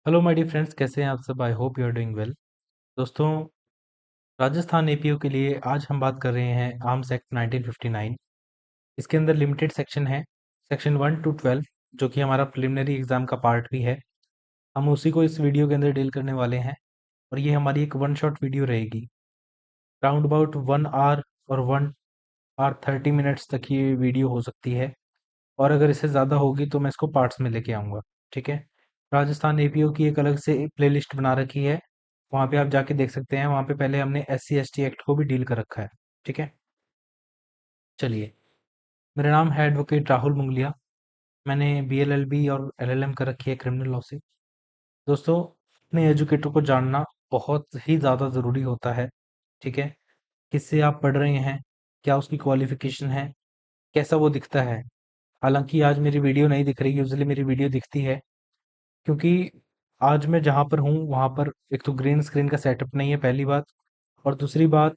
Hello my dear friends, कैसे हैं आप सब। I hope you are doing well. दोस्तों, राजस्थान एपीओ के लिए आज हम बात कर रहे हैं आर्म्स एक्ट 1959। इसके अंदर लिमिटेड सेक्शन है, सेक्शन 1 टू 12, जो कि हमारा प्रिलिमिनरी एग्जाम का पार्ट भी है। हम उसी को इस वीडियो के अंदर डील करने वाले हैं और ये हमारी एक वन शॉट वीडियो रहेगी। राउंड अबाउट 1 आवर और 1 आवर 30 मिनट्स तक ये वीडियो हो सकती है, और अगर इससे ज़्यादा होगी तो मैं इसको पार्ट्स में लेके आऊँगा। ठीक है। राजस्थान एपीओ की एक अलग से प्लेलिस्ट बना रखी है, वहाँ पे आप जाके देख सकते हैं। वहाँ पे पहले हमने एससी एसटी एक्ट को भी डील कर रखा है। ठीक है। चलिए, मेरा नाम है एडवोकेट राहुल मुंगलिया। मैंने बीएलएलबी और एलएलएम कर रखी है क्रिमिनल लॉ से। दोस्तों, अपने एजुकेटर को जानना बहुत ही ज़्यादा ज़रूरी होता है। ठीक है। किससे आप पढ़ रहे हैं, क्या उसकी क्वालिफिकेशन है, कैसा वो दिखता है। हालांकि आज मेरी वीडियो नहीं दिख रही, यूजुअली मेरी वीडियो दिखती है, क्योंकि आज मैं जहाँ पर हूँ वहाँ पर एक तो ग्रीन स्क्रीन का सेटअप नहीं है, पहली बात। और दूसरी बात,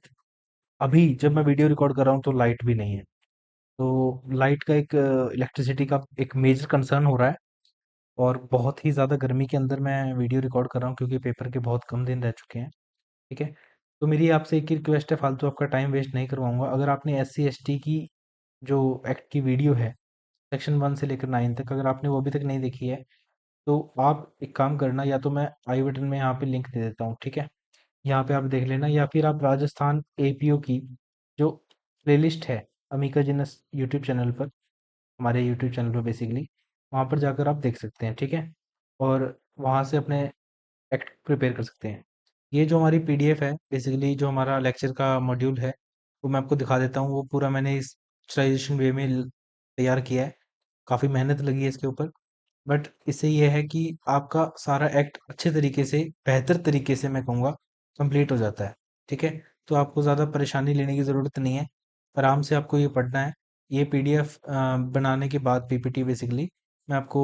अभी जब मैं वीडियो रिकॉर्ड कर रहा हूँ तो लाइट भी नहीं है। तो लाइट का एक इलेक्ट्रिसिटी का एक मेजर कंसर्न हो रहा है। और बहुत ही ज़्यादा गर्मी के अंदर मैं वीडियो रिकॉर्ड कर रहा हूँ, क्योंकि पेपर के बहुत कम दिन रह चुके हैं। ठीक है। तो मेरी आपसे एक ही रिक्वेस्ट है, फालतू आपका टाइम वेस्ट नहीं करवाऊंगा। अगर आपने एस सी एस टी की जो एक्ट की वीडियो है, सेक्शन 1 से लेकर 9 तक, अगर आपने वो अभी तक नहीं देखी है, तो आप एक काम करना, या तो मैं आई बटन में यहाँ पे लिंक दे देता हूँ। ठीक है। यहाँ पे आप देख लेना, या फिर आप राजस्थान एपीओ की जो प्लेलिस्ट है अमीका जिनस यूट्यूब चैनल पर, हमारे यूट्यूब चैनल पर बेसिकली, वहाँ पर जाकर आप देख सकते हैं। ठीक है। और वहाँ से अपने एक्ट प्रिपेयर कर सकते हैं। ये जो हमारी पीडीएफ है, बेसिकली जो हमारा लेक्चर का मॉड्यूल है, वो मैं आपको दिखा देता हूँ। वो पूरा मैंने इस स्टाइलाइजेशन वे में तैयार किया है। काफ़ी मेहनत लगी है इसके ऊपर। बट इससे ये है कि आपका सारा एक्ट अच्छे तरीके से, बेहतर तरीके से मैं कहूँगा, कंप्लीट हो जाता है। ठीक है। तो आपको ज़्यादा परेशानी लेने की ज़रूरत नहीं है, आराम से आपको ये पढ़ना है। ये पीडीएफ बनाने के बाद पीपीटी बेसिकली मैं आपको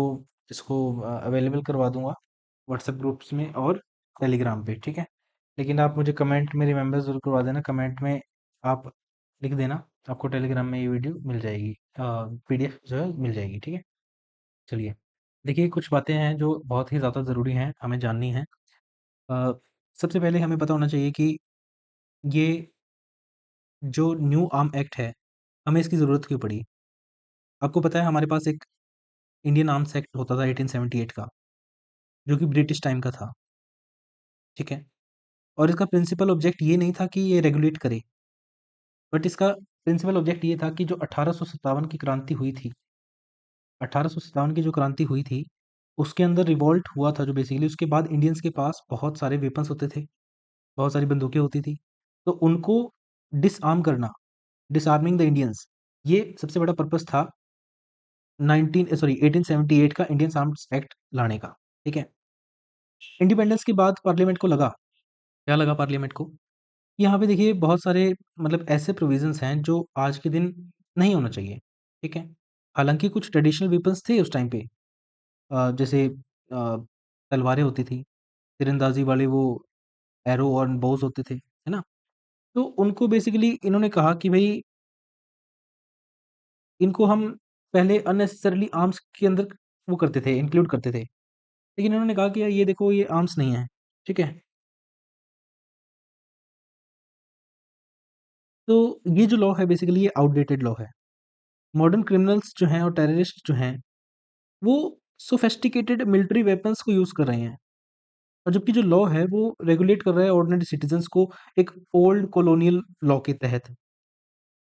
इसको अवेलेबल करवा दूंगा व्हाट्सएप ग्रुप्स में और टेलीग्राम पे। ठीक है। लेकिन आप मुझे कमेंट में रिमेंबर ज़रूर करवा देना, कमेंट में आप लिख देना, आपको टेलीग्राम में ये वीडियो मिल जाएगी, पीडीएफ जो है मिल जाएगी। ठीक है। चलिए, देखिए, कुछ बातें हैं जो बहुत ही ज़्यादा ज़रूरी हैं, हमें जाननी हैं। अ, सबसे पहले हमें पता होना चाहिए कि ये जो न्यू आर्म एक्ट है, हमें इसकी ज़रूरत क्यों पड़ी। आपको पता है, हमारे पास एक इंडियन आर्म्स एक्ट होता था 1878 का, जो कि ब्रिटिश टाइम का था। ठीक है। और इसका प्रिंसिपल ऑब्जेक्ट ये नहीं था कि ये रेगुलेट करे, बट इसका प्रिंसिपल ऑब्जेक्ट ये था कि जो 1857 की क्रांति हुई थी, 1857 की जो क्रांति हुई थी, उसके अंदर रिवॉल्ट हुआ था जो बेसिकली, उसके बाद इंडियंस के पास बहुत सारे वेपन्स होते थे, बहुत सारी बंदूकें होती थी। तो उनको डिसआर्म करना, डिसआर्मिंग द इंडियंस, ये सबसे बड़ा पर्पस था 1878 का इंडियन आर्म्स एक्ट लाने का। ठीक है। इंडिपेंडेंस के बाद पार्लियामेंट को लगा, क्या लगा पार्लियामेंट को, यहाँ पे देखिए बहुत सारे मतलब ऐसे प्रोविजंस हैं जो आज के दिन नहीं होना चाहिए। ठीक है। हालांकि कुछ ट्रेडिशनल वेपन्स थे उस टाइम पे, जैसे तलवारें होती थी, तीरंदाजी वाले वो एरो और बोज होते थे, है ना। तो उनको बेसिकली इन्होंने कहा कि भाई, इनको हम पहले अननेसेसरली आर्म्स के अंदर वो करते थे, इंक्लूड करते थे। लेकिन इन्होंने कहा कि यार ये देखो, ये आर्म्स नहीं है। ठीक है। तो ये जो लॉ है बेसिकली, ये आउटडेटेड लॉ है। मॉडर्न क्रिमिनल्स जो हैं और टेररिस्ट जो हैं, वो सोफेस्टिकेटेड मिलिट्री वेपन्स को यूज कर रहे हैं, और जबकि जो लॉ है वो रेगुलेट कर रहा है ऑर्डिनरी सिटीजन्स को एक ओल्ड कॉलोनियल लॉ के तहत।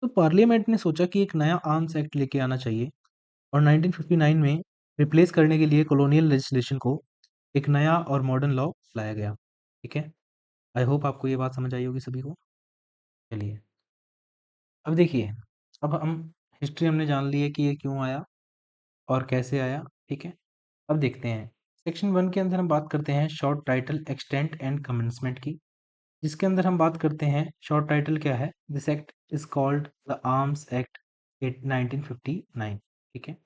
तो पार्लियामेंट ने सोचा कि एक नया आर्म्स एक्ट लेके आना चाहिए, और 1959 में रिप्लेस करने के लिए कॉलोनियल लेजिस्लेशन को एक नया और मॉडर्न लॉ लाया गया। ठीक है। आई होप आपको ये बात समझ आई होगी सभी को। चलिए, अब देखिए, अब हम हिस्ट्री हमने जान ली है कि ये क्यों आया और कैसे आया। ठीक है। अब देखते हैं, सेक्शन 1 के अंदर हम बात करते हैं short title, extent and commencement की, जिसके अंदर हम बात करते हैं, शॉर्ट टाइटल क्या है, this act is called the arms act 1959। ठीक है।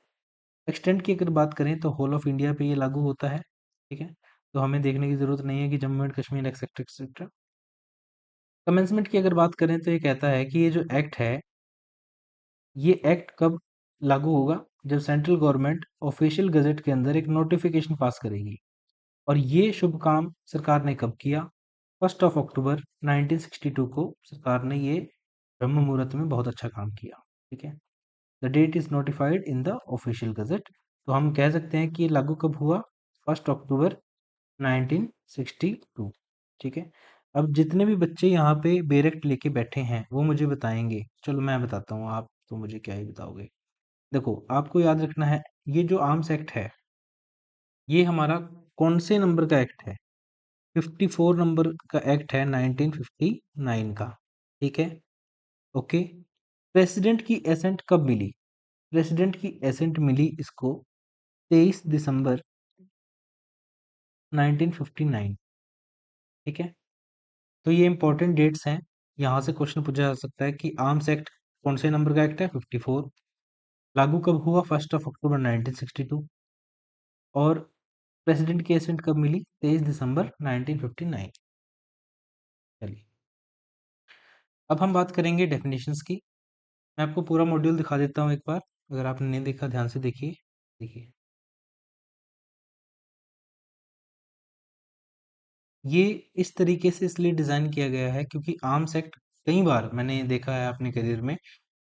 एक्सटेंट की अगर बात करें तो होल ऑफ इंडिया पे ये लागू होता है। ठीक है। तो हमें देखने की ज़रूरत नहीं है कि Jammu and Kashmir etcetera etcetera. Commencement की अगर बात करें तो ये कहता है कि ये जो एक्ट है, ये एक्ट कब लागू होगा, जब सेंट्रल गवर्नमेंट ऑफिशियल गजट के अंदर एक नोटिफिकेशन पास करेगी। और ये शुभ काम सरकार ने कब किया? 1 अक्टूबर 1962 को सरकार ने ये ब्रह्म मुहूर्त में बहुत अच्छा काम किया। ठीक है, the date is notified in the official gazette. तो हम कह सकते हैं कि ये लागू कब हुआ? 1 अक्टूबर 1962। ठीक है, अब जितने भी बच्चे यहाँ पे बेरेक्ट लेके बैठे हैं वो मुझे बताएंगे। चलो मैं बताता हूँ, आप तो मुझे क्या ही बताओगे। देखो, आपको याद रखना है, ये जो आर्म्स एक्ट है ये हमारा कौन से नंबर का एक्ट है? 54 नंबर का एक्ट है 1959 का। ठीक है, ओके। प्रेसिडेंट की एसेंट कब मिली? प्रेसिडेंट की एसेंट मिली इसको 23 दिसंबर 1959। ठीक है, तो ये इंपॉर्टेंट डेट्स हैं। यहाँ से क्वेश्चन पूछा जा सकता है कि आर्म्स एक्ट कौन से नंबर का एक्ट है? 54। लागू कब हुआ? 1 अक्टूबर 1962। और प्रेसिडेंट की एसेंट कब मिली? 23 दिसंबर 1959। चलिए, अब हम बात करेंगे डेफिनेशंस की। मैं आपको पूरा मॉड्यूल दिखा देता हूँ एक बार, अगर आपने नहीं देखा ध्यान से देखिए। देखिए, ये इस तरीके से इसलिए डिज़ाइन किया गया है क्योंकि आर्म्स एक्ट कई बार मैंने देखा है अपने करियर में,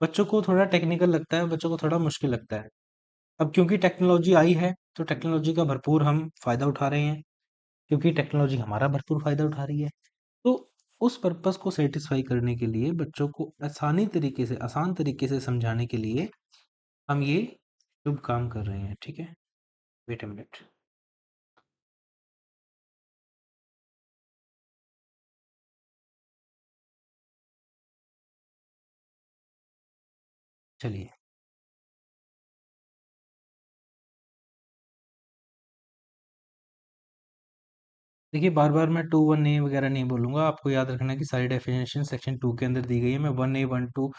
बच्चों को थोड़ा टेक्निकल लगता है, बच्चों को थोड़ा मुश्किल लगता है। अब क्योंकि टेक्नोलॉजी आई है तो टेक्नोलॉजी का भरपूर हम फायदा उठा रहे हैं, क्योंकि टेक्नोलॉजी हमारा भरपूर फायदा उठा रही है। तो उस पर्पस को सेटिस्फाई करने के लिए बच्चों को आसान तरीके से समझाने के लिए हम ये शुभ काम कर रहे हैं। ठीक है, वेट अ मिनट। चलिए, देखिए बार बार मैं 2(1)(a) वगैरह नहीं बोलूंगा, आपको याद रखना है कि सारी डेफिनेशन सेक्शन 2 के अंदर दी गई है। मैं 1(a), 1(2),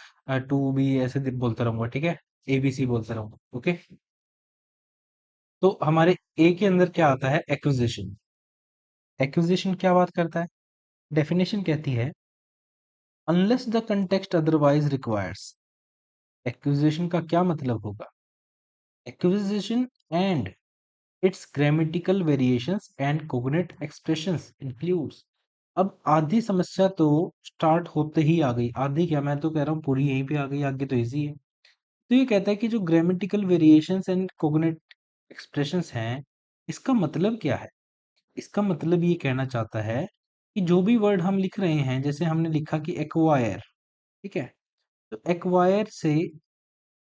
2(b) ऐसे बोलता रहूंगा। ठीक है, ABC बोलता रहूंगा। ओके, तो हमारे ए के अंदर क्या आता है? एक्विजिशन। एक्विजिशन क्या बात करता है? डेफिनेशन कहती है unless the context otherwise requires. Acquisition का क्या मतलब होगा? Acquisition and its grammatical variations and cognate expressions includes. अब आधी समस्या तो स्टार्ट होते ही आ गई। आधी क्या, मैं तो कह रहा हूँ पूरी यहीं पे आ गई, आगे तो इजी है। तो ये कहता है कि जो grammatical variations and cognate expressions हैं, इसका मतलब क्या है? इसका मतलब ये कहना चाहता है कि जो भी वर्ड हम लिख रहे हैं, जैसे हमने लिखा कि एक्वायर। ठीक है, तो एक्वायर से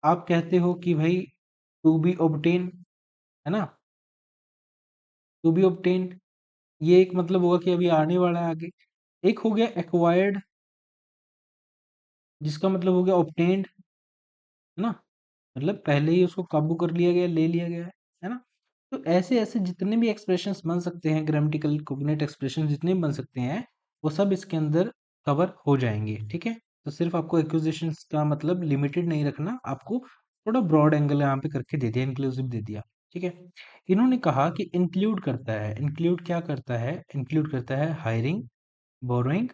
आप कहते हो कि भाई टू बी ऑब्टेन, है ना? टू बी ऑब्टेन्ड, ये एक मतलब होगा कि अभी आने वाला है आगे। एक हो गया एक्वायर्ड, जिसका मतलब हो गया ऑब्टेन्ड, है ना? मतलब पहले ही उसको काबू कर लिया गया, ले लिया गया है ना? तो ऐसे ऐसे जितने भी एक्सप्रेशंस बन सकते हैं, ग्रामेटिकल कोग्नेट एक्सप्रेशन जितने भी बन सकते हैं, वो सब इसके अंदर कवर हो जाएंगे। ठीक है, तो सिर्फ आपको एक्विजिशंस का मतलब लिमिटेड नहीं रखना, आपको थोड़ा ब्रॉड एंगल यहाँ पे करके दे दिया, इंक्लूसिव दे दिया। ठीक है, इन्होंने कहा कि इंक्लूड करता है। इंक्लूड क्या करता है? इंक्लूड करता है hiring, borrowing,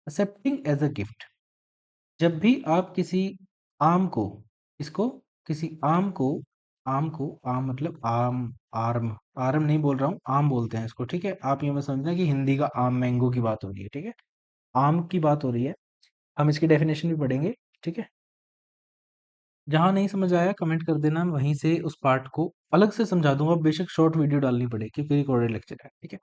accepting as a gift. जब भी आप किसी आम को, इसको, किसी आम को, आम मतलब आम, आर्म, आर्म नहीं बोल रहा हूँ, आम बोलते हैं इसको। ठीक है, आप ये मत समझना कि हिंदी का आम, मैंगो की बात हो रही है। ठीक है, आम की बात हो रही है। हम इसकी डेफिनेशन भी पढ़ेंगे। ठीक है, जहां नहीं समझ आया कमेंट कर देना, मैं वहीं से उस पार्ट को अलग से समझा दूंगा, बेशक शॉर्ट वीडियो डालनी पड़े क्योंकि रिकॉर्डेड लेक्चर है। ठीक है,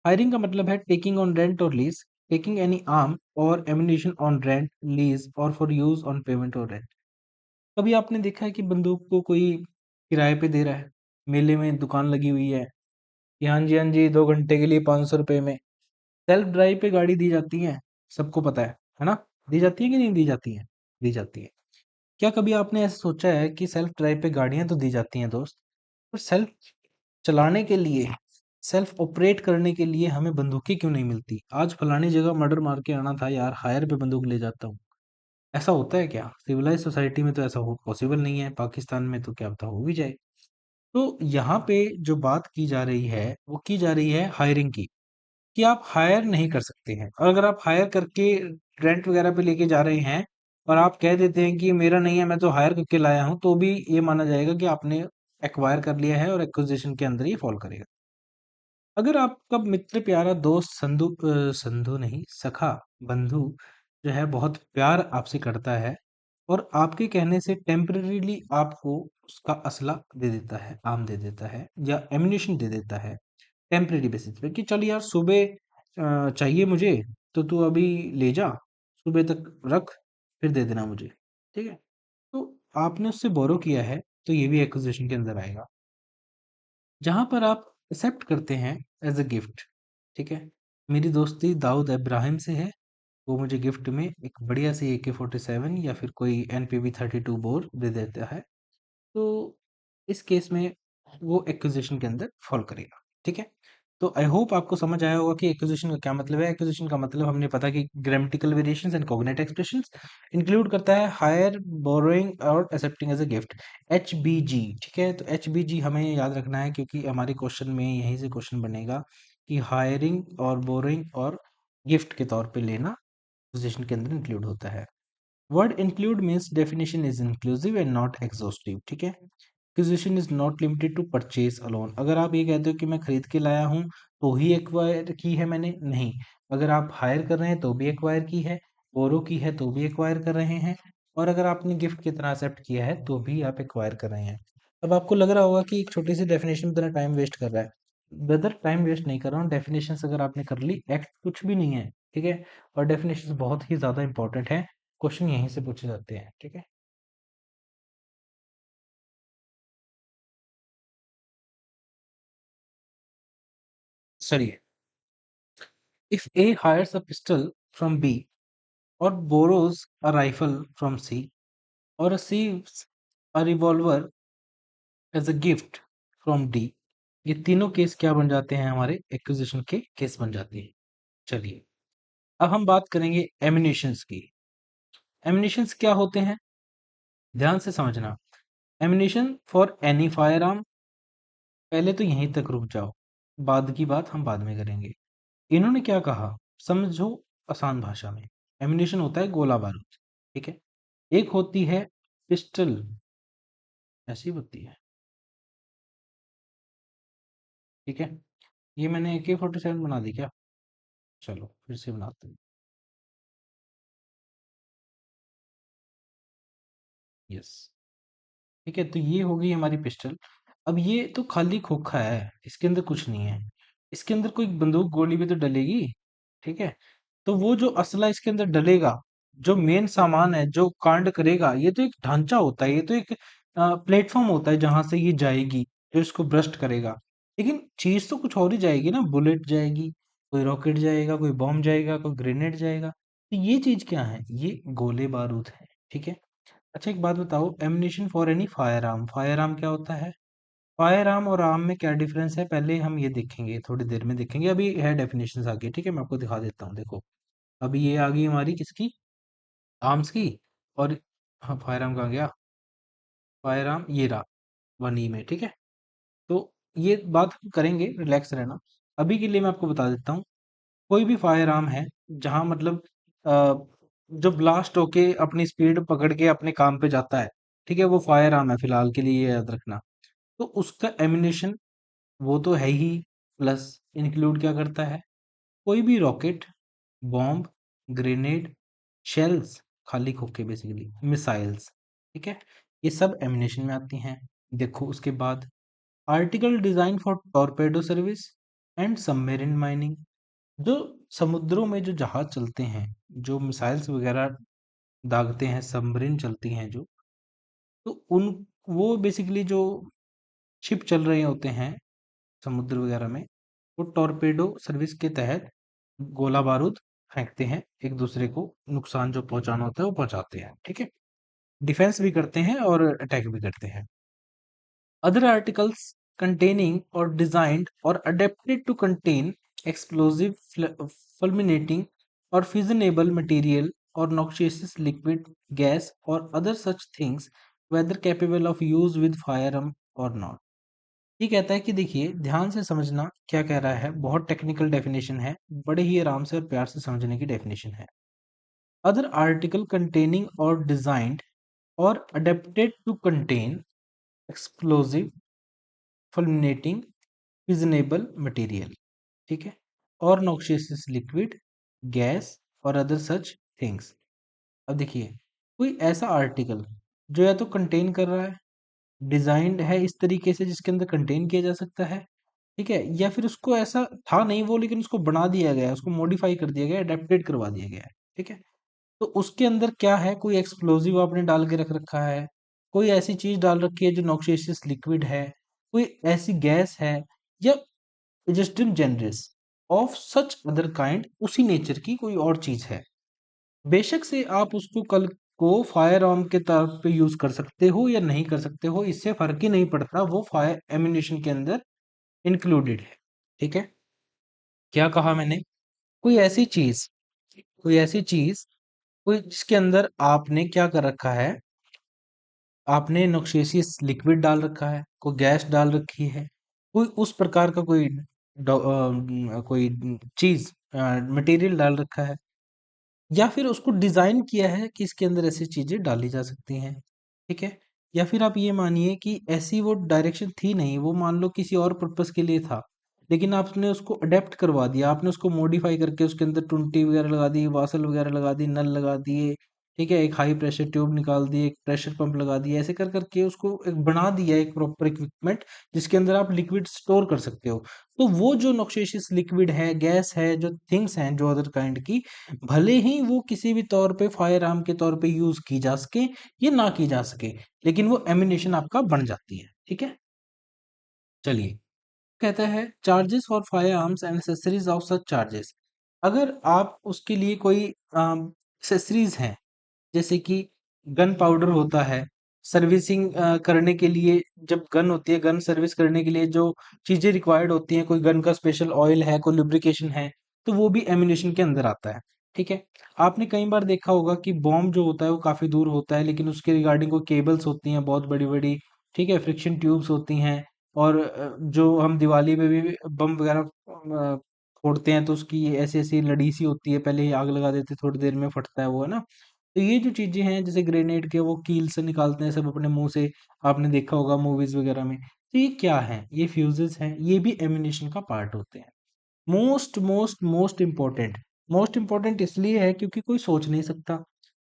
हायरिंग का मतलब है टेकिंग ऑन रेंट और लीज, टेकिंग एनी आर्म और एम्युनिशन ऑन रेंट, लीज और फॉर यूज ऑन पेमेंट और रेंट। कभी आपने देखा है कि बंदूक को कोई किराए पे दे रहा है? मेले में दुकान लगी हुई है कि हाँ जी हाँ जी, 2 घंटे के लिए 500 रुपए में। सेल्फ ड्राइव पे गाड़ी दी जाती है, सबको पता है ना? दी जाती है कि नहीं दी जाती है? दी जाती है। क्या कभी आपने ऐसा सोचा है कि सेल्फ ड्राइव पे गाड़ियां तो दी जाती हैं दोस्त, पर सेल्फ चलाने के लिए, सेल्फ ऑपरेट करने के लिए हमें बंदूकें क्यों नहीं मिलती? आज फलानी जगह मर्डर मार के आना था यार, हायर पे बंदूक ले जाता हूँ। ऐसा होता है क्या? सिविलाइज सोसाइटी में तो ऐसा हो पॉसिबल नहीं है, पाकिस्तान में तो क्या पता हो भी जाए। तो यहाँ पे जो बात की जा रही है वो की जा रही है हायरिंग की, कि आप हायर नहीं कर सकते हैं। और अगर आप हायर करके रेंट वगैरह पे लेके जा रहे हैं और आप कह देते हैं कि मेरा नहीं है, मैं तो हायर करके लाया हूं, तो भी ये माना जाएगा कि आपने एक्वायर कर लिया है और एक्विजिशन के अंदर ही फॉल करेगा। अगर आपका मित्र प्यारा दोस्त संधु नहीं सखा बंधु जो है बहुत प्यार आपसे करता है और आपके कहने से टेम्परेरीली आपको उसका असला दे देता है, आर्म दे देता है या एम्यूनेशन दे देता है टेम्परेरी बेसिस पे कि चल यार सुबह चाहिए मुझे, तो तू अभी ले जा, सुबह तक रख, फिर दे देना मुझे। ठीक है, तो आपने उससे बोरो किया है, तो ये भी एक्विजिशन के अंदर आएगा, जहां पर आप एक्सेप्ट करते हैं एज अ गिफ्ट। ठीक है, मेरी दोस्ती दाऊद इब्राहिम से है, वो मुझे गिफ्ट में एक बढ़िया सी AK-47 या फिर कोई NPV-32 बोर दे देता है, तो इस केस में वो एक्विजिशन के अंदर फॉल करेगा। ठीक है, तो आई होप आपको समझ आया होगा कि एक्विजिशन का क्या मतलब है। एक्विजिशन का मतलब हमने पता कि grammatical variations and cognate expressions include करता है हायर, बोरोइंग और accepting as a gift, HBG। ठीक है, तो HBG हमें याद रखना है क्योंकि हमारे क्वेश्चन में यहीं से क्वेश्चन बनेगा कि हायरिंग और बोरोइंग और गिफ्ट के तौर पे लेना एक्विजिशन के अंदर इंक्लूड होता है। Word include means definition is inclusive and not exhaustive. ठीक है, acquisition is not limited to purchase alone. अगर आप ये कहते हो कि मैं खरीद के लाया हूँ तो ही एक्वायर की है मैंने, नहीं। अगर आप हायर कर रहे हैं तो भी एक्वायर की है, बोरो की है तो भी एक्वायर कर रहे हैं, और अगर आपने गिफ्ट की तरह एक्सेप्ट किया है तो भी आप एक्वायर कर रहे हैं। अब आपको लग रहा होगा कि एक छोटी सी डेफिनेशन में इतना टाइम वेस्ट कर रहा है। ब्रदर, टाइम वेस्ट नहीं कर रहा हूँ, डेफिनेशंस अगर आपने कर ली, एक्ट कुछ भी नहीं है। ठीक है, और डेफिनेशंस बहुत ही ज्यादा इंपॉर्टेंट है, क्वेश्चन यहीं से पूछे जाते हैं। ठीक है, चलिए। If A hires a pistol from B or borrows a rifle from C or receives a revolver as a gift from D, ये तीनों केस क्या बन जाते हैं, हमारे एक्विजिशन के केस बन जाते हैं। चलिए, अब हम बात करेंगे एमिनेशंस की। एमिनेशंस क्या होते हैं, ध्यान से समझना। Ammunition for any firearm, पहले तो यहीं तक रुक जाओ, बाद की बात हम बाद में करेंगे। इन्होंने क्या कहा, समझो आसान भाषा में। एमिनेशन होता है गोला बारूद। ठीक है, एक होती है पिस्टल, ऐसी होती है। ठीक है, ये मैंने AK-47 बना दी क्या, चलो फिर से बनाते हैं। यस, ठीक है, तो ये हो गई हमारी पिस्टल। अब ये तो खाली खोखा है, इसके अंदर कुछ नहीं है, इसके अंदर कोई बंदूक गोली भी तो डलेगी। ठीक है, तो वो जो असला इसके अंदर डलेगा, जो मेन सामान है जो कांड करेगा, ये तो एक ढांचा होता है, ये तो एक प्लेटफॉर्म होता है जहां से ये जाएगी, जो इसको ब्रस्ट करेगा। लेकिन चीज तो कुछ और ही जाएगी ना, बुलेट जाएगी, कोई रॉकेट जाएगा, कोई बॉम्ब जाएगा, कोई ग्रेनेड जाएगा, तो ये चीज क्या है, ये गोले बारूद है। ठीक है, अच्छा एक बात बताओ, ammunition for any fire arm, fire arm क्या होता है, फायर आर्म और आर्म में क्या डिफरेंस है, पहले हम ये देखेंगे, थोड़ी देर में देखेंगे, अभी है डेफिनेशन आगे। ठीक है, मैं आपको दिखा देता हूँ, देखो। अभी ये आ गई हमारी किसकी, आर्म्स की। और हाँ, फायर आर्म कहाँ गया, फायर आर्म ये रहा 1E में। ठीक है, तो ये बात हम करेंगे, रिलैक्स रहना। अभी के लिए मैं आपको बता देता हूँ, कोई भी फायर आर्म है जहां मतलब अ, जो ब्लास्ट होके अपनी स्पीड पकड़ के अपने काम पे जाता है, ठीक है, वो फायर आर्म है, फिलहाल के लिए ये याद रखना। तो उसका एमिनेशन वो तो है ही, प्लस इंक्लूड क्या करता है, कोई भी रॉकेट, बॉम्ब, ग्रेनेड, शेल्स, खाली खोखे बेसिकली, मिसाइल्स। ठीक है, ये सब एमिनेशन में आती हैं। देखो उसके बाद, article design for torpedo service and submarine mining, जो समुद्रों में जो जहाज चलते हैं, जो मिसाइल्स वगैरह दागते हैं, सबमरीन चलती हैं जो, तो उन वो बेसिकली जो शिप चल रहे होते हैं समुद्र वगैरह में, वो टॉर्पेडो सर्विस के तहत गोला बारूद फेंकते हैं, एक दूसरे को नुकसान जो पहुंचाना होता है वो पहुंचाते हैं। ठीक है, डिफेंस भी करते हैं और अटैक भी करते हैं। Other articles containing or designed or adapted to contain explosive, fulminating, or fissionable material or noxious liquid, gas, or other such things, whether capable of use with firearm or not। ये कहता है कि देखिए ध्यान से समझना क्या कह रहा है, बहुत टेक्निकल डेफिनेशन है, बड़े ही आराम से और प्यार से समझने की डेफिनेशन है। अदर आर्टिकल कंटेनिंग और डिजाइंड और adapted to contain explosive, fulminating, fissionable material। ठीक है, और नॉक्सियस लिक्विड, गैस और अदर सच थिंग्स। अब देखिए, कोई ऐसा आर्टिकल जो या तो कंटेन कर रहा है, डिजाइन्ड है इस तरीके से जिसके अंदर कंटेन किया जा सकता है, ठीक है, या फिर उसको ऐसा था नहीं वो, लेकिन उसको बना दिया गया है, उसको मॉडिफाई कर दिया गया है, अडेप्टेड करवा दिया गया है, ठीक है। तो उसके अंदर क्या है, कोई एक्सप्लोजिव आपने डाल के रख रखा है, कोई ऐसी चीज डाल रखी है जो नॉक्सियस लिक्विड है, कोई ऐसी गैस है, या just in generous of such other kind, उसी नेचर की कोई और चीज है। बेशक से आप उसको कल को फायर आर्म के तौर पे यूज कर सकते हो या नहीं कर सकते हो, इससे फर्क ही नहीं पड़ता, वो फायर एम्यूनेशन के अंदर इंक्लूडेड है, ठीक है। क्या कहा मैंने, कोई ऐसी चीज, कोई ऐसी चीज, कोई जिसके अंदर आपने क्या कर रखा है, आपने नॉक्सियस लिक्विड डाल रखा है, कोई गैस डाल रखी है, कोई उस प्रकार का कोई कोई चीज, मटेरियल डाल रखा है, या फिर उसको डिजाइन किया है कि इसके अंदर ऐसी चीजें डाली जा सकती हैं, ठीक है। या फिर आप ये मानिए कि ऐसी वो डायरेक्शन थी नहीं, वो मान लो किसी और पर्पस के लिए था, लेकिन आपने उसको अडेप्ट करवा दिया, आपने उसको मॉडिफाई करके उसके अंदर टुंटी वगैरह लगा दी, वासल वगैरह लगा दी, नल लगा दिए, ठीक है, एक हाई प्रेशर ट्यूब निकाल दिए, एक प्रेशर पंप लगा दिया, ऐसे कर करके उसको एक बना दिया, एक प्रॉपर इक्विपमेंट जिसके अंदर आप लिक्विड स्टोर कर सकते हो। तो वो जो नॉक्सियस लिक्विड है, गैस है, जो थिंग्स हैं जो अदर काइंड की, भले ही वो किसी भी तौर पे फायर आर्म के तौर पे यूज की जा सके या ना की जा सके, लेकिन वो एम्यूनेशन आपका बन जाती है, ठीक है। चलिए, कहता है charges for fire arms and accessories of such charges. अगर आप उसके लिए कोई एक्सेसरीज हैं, जैसे कि गन पाउडर होता है, सर्विसिंग करने के लिए, जब गन होती है, गन सर्विस करने के लिए जो चीजें रिक्वायर्ड होती हैं, कोई गन का स्पेशल ऑयल है, कोई लुब्रिकेशन है, तो वो भी एम्यूनेशन के अंदर आता है, ठीक है। आपने कई बार देखा होगा कि बॉम्ब जो होता है वो काफी दूर होता है, लेकिन उसके रिगार्डिंग कोई केबल्स होती हैं बहुत बड़ी बड़ी, ठीक है, फ्रिक्शन ट्यूब्स होती हैं, और जो हम दिवाली में भी बम वगैरह फोड़ते हैं तो उसकी ऐसी ऐसी लड़ी सी होती है, पहले ही आग लगा देते, थोड़ी देर में फटता है वो, है ना। तो ये जो चीजें हैं, जैसे ग्रेनेड के वो कील से निकालते हैं सब अपने मुंह से, आपने देखा होगा मूवीज वगैरह में, तो ये क्या है, ये फ्यूजेस हैं, ये भी एम्यूनेशन का पार्ट होते हैं। मोस्ट मोस्ट मोस्ट इम्पोर्टेंट इसलिए है क्योंकि कोई सोच नहीं सकता।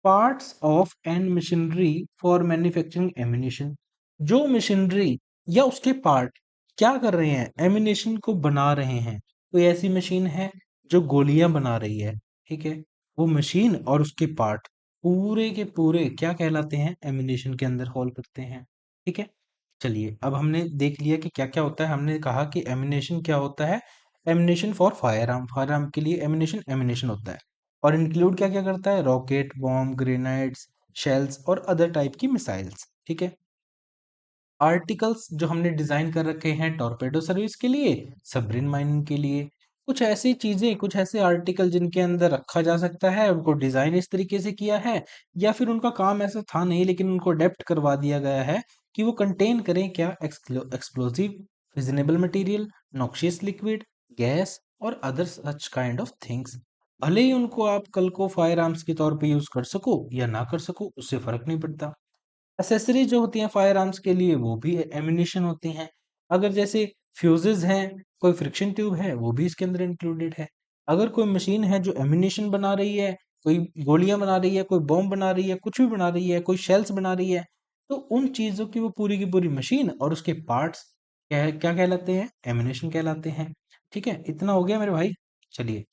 Parts of an machinery for manufacturing ammunition, जो मशीनरी या उसके पार्ट क्या कर रहे हैं, एम्यूनेशन को बना रहे हैं। कोई ऐसी मशीन है जो गोलियां बना रही है, ठीक है, वो मशीन और उसके पार्ट पूरे के पूरे क्या कहलाते हैं, एम्यूनेशन के अंदर फॉल करते हैं, ठीक है। चलिए, अब हमने देख लिया कि क्या क्या होता है, हमने कहा कि एम्यूनेशन क्या होता है, एम्यूनेशन फॉर फायर आर्म के लिए एम्यूनेशन एम्यूनेशन होता है, और इंक्लूड क्या क्या करता है, रॉकेट, बॉम्ब, ग्रेनाइड्स, शेल्स और अदर टाइप की मिसाइल्स, ठीक है। आर्टिकल्स जो हमने डिजाइन कर रखे हैं टॉर्पेडो सर्विस के लिए, सबमरीन माइनिंग के लिए, कुछ ऐसी चीजें, कुछ ऐसे आर्टिकल जिनके अंदर रखा जा सकता है, उनको डिजाइन इस तरीके से किया है, या फिर उनका काम ऐसा था नहीं लेकिन उनको अडेप्ट करवा दिया गया है कि वो कंटेन करें क्या, explosive, fissionable material, noxious liquid, gas और other such kind of things. भले ही उनको आप कल को फायर आर्म्स के तौर पे यूज कर सको या ना कर सको, उससे फर्क नहीं पड़ता। एसेसरीज जो होती हैं फायर आर्म्स के लिए, वो भी एम्यूनेशन होती हैं। अगर जैसे फ्यूजेस हैं, कोई फ्रिक्शन ट्यूब है, वो भी इसके अंदर इंक्लूडेड है। अगर कोई मशीन है जो एम्यूनेशन बना रही है, कोई गोलियां बना रही है, कोई बॉम्ब बना रही है, कुछ भी बना रही है, कोई शेल्स बना रही है, तो उन चीजों की वो पूरी की पूरी मशीन और उसके पार्ट्स क्या कहलाते हैं, एम्यूनेशन कहलाते हैं, ठीक है। इतना हो गया मेरे भाई। चलिए,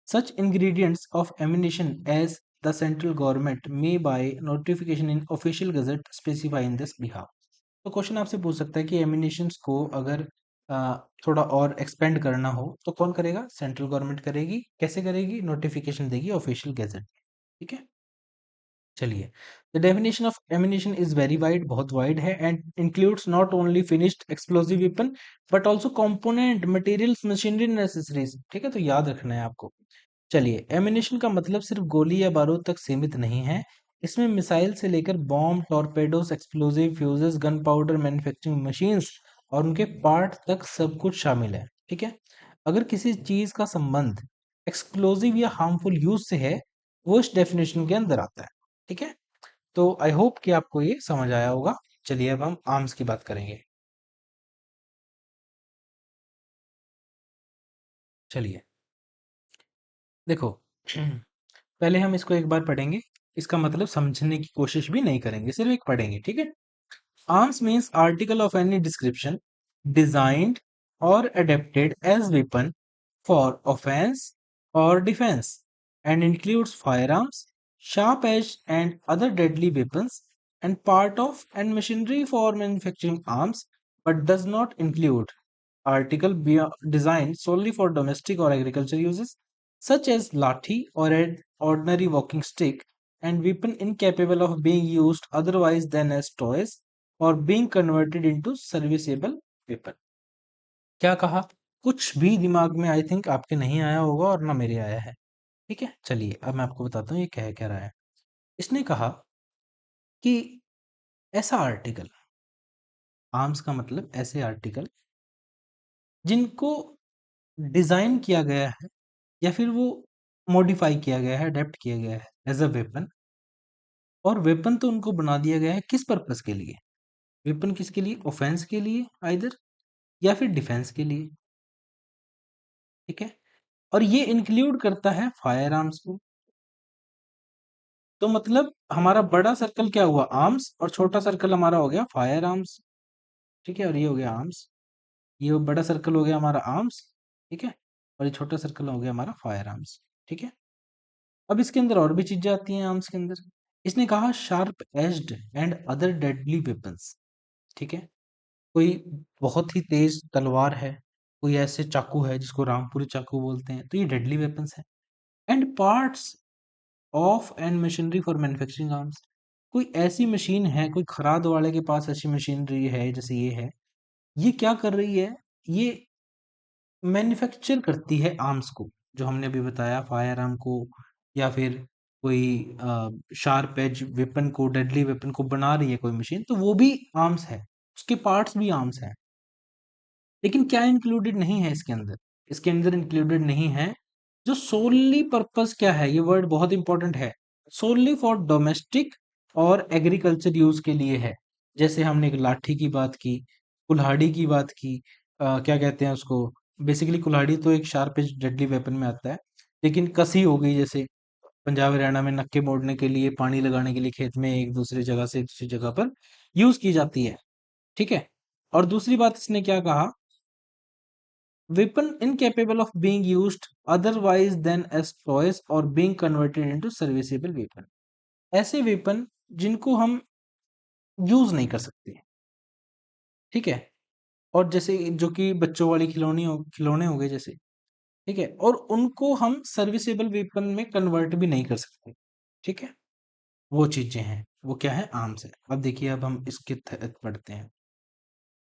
such ingredients of ammunition as the central government may by notification in official gazette specify in this behalf। तो क्वेश्चन आपसे पूछ सकता है कि एमिनेशंस को अगर थोड़ा और एक्सपेंड करना हो तो कौन करेगा, सेंट्रल गवर्नमेंट करेगी, कैसे करेगी, नोटिफिकेशन देगी ऑफिशियल गैजेट, ठीक है। चलिए, the definition of ammunition is very wide, बहुत वाइड है, and includes not only finished explosive weapon but also component materials, machinery and accessories, ठीक है, तो याद रखना है आपको। चलिए, एमिनेशन का मतलब सिर्फ गोली या बारूद तक सीमित नहीं है, इसमें मिसाइल से लेकर bomb, torpedoes, explosive, fuses, gun powder, manufacturing machines और उनके पार्ट तक सब कुछ शामिल है, ठीक है। अगर किसी चीज का संबंध एक्सप्लोजिव या हार्मफुल यूज से है, वो इस डेफिनेशन के अंदर आता है, ठीक है। तो आई होप कि आपको ये समझ आया होगा। चलिए, अब हम आर्म्स की बात करेंगे। चलिए देखो, पहले हम इसको एक बार पढ़ेंगे, इसका मतलब समझने की कोशिश भी नहीं करेंगे, सिर्फ एक पढ़ेंगे, ठीक है। Arms means article of any description designed और adapted as weapon for offense or defense and includes firearms, sharp-edged and other deadly weapons and part of and machinery for manufacturing arms, but does not include article designed solely for domestic or agriculture uses, such as lathi or an ordinary walking stick, and weapon incapable of being used otherwise than as toys or being converted into serviceable weapon. क्या कहा? कुछ भी दिमाग में I think आपके नहीं आया होगा और ना मेरे आया है। ठीक है, चलिए अब मैं आपको बताता हूँ ये कह रहा है। इसने कहा कि ऐसा आर्टिकल, आर्म्स का मतलब ऐसे आर्टिकल जिनको डिजाइन किया गया है या फिर वो मॉडिफाई किया गया है, अडेप्ट किया गया है एज अ वेपन, और वेपन तो उनको बना दिया गया है किस पर्पस के लिए? वेपन किसके लिए? ऑफेंस के लिए आइदर, या फिर डिफेंस के लिए। ठीक है, और ये इंक्लूड करता है फायर आर्म्स को। तो मतलब हमारा बड़ा सर्कल क्या हुआ? आर्म्स, और छोटा सर्कल हमारा हो गया फायर आर्म्स। ठीक है, और ये हो गया आर्म्स, ये बड़ा सर्कल हो गया हमारा आर्म्स। ठीक है, और ये छोटा सर्कल हो गया हमारा फायर आर्म्स। ठीक है, अब इसके अंदर और भी चीजें आती हैं आर्म्स के अंदर। इसने कहा sharp edged and other deadly weapons. ठीक है, कोई बहुत ही तेज तलवार है, कोई ऐसे चाकू है जिसको रामपुरी चाकू बोलते हैं, तो ये डेडली वेपन्स है। And parts of and machinery for manufacturing arms, कोई ऐसी मशीन है, कोई खराद वाले के पास ऐसी मशीनरी है जैसे ये है, ये क्या कर रही है? ये मैन्युफैक्चर करती है आर्म्स को, जो हमने अभी बताया फायर आर्म को, या फिर कोई शार्प एज वेपन को, डेडली वेपन को बना रही है कोई मशीन, तो वो भी आर्म्स है, उसके पार्ट्स भी आर्म्स हैं। लेकिन क्या इंक्लूडेड नहीं है इसके अंदर? इसके अंदर इंक्लूडेड नहीं है जो सोनली पर्पस, क्या है ये वर्ड बहुत इंपॉर्टेंट है, सोनली फॉर डोमेस्टिक और एग्रीकल्चर यूज के लिए है। जैसे हमने एक लाठी की बात की, कुल्हाड़ी की बात की, क्या कहते हैं उसको, बेसिकली कुल्हाड़ी तो एक शार्प एज डेडली वेपन में आता है, लेकिन कसी हो गई, जैसे पंजाब हरियाणा में नक्के मोड़ने के लिए, पानी लगाने के लिए खेत में एक दूसरी जगह से दूसरी जगह पर यूज की जाती है। ठीक है, और दूसरी बात इसने क्या कहा? Weapon incapable of being used otherwise than as toys or being converted into serviceable weapon, ऐसे वेपन जिनको हम यूज नहीं कर सकते। ठीक है, और जैसे जो कि बच्चों वाली खिलौने हो गए जैसे। ठीक है, और उनको हम सर्विसेबल वेपन में कन्वर्ट भी नहीं कर सकते। ठीक है, वो चीजें हैं, वो क्या है? आर्म्स है। अब देखिए, अब हम इसके तहत पढ़ते हैं।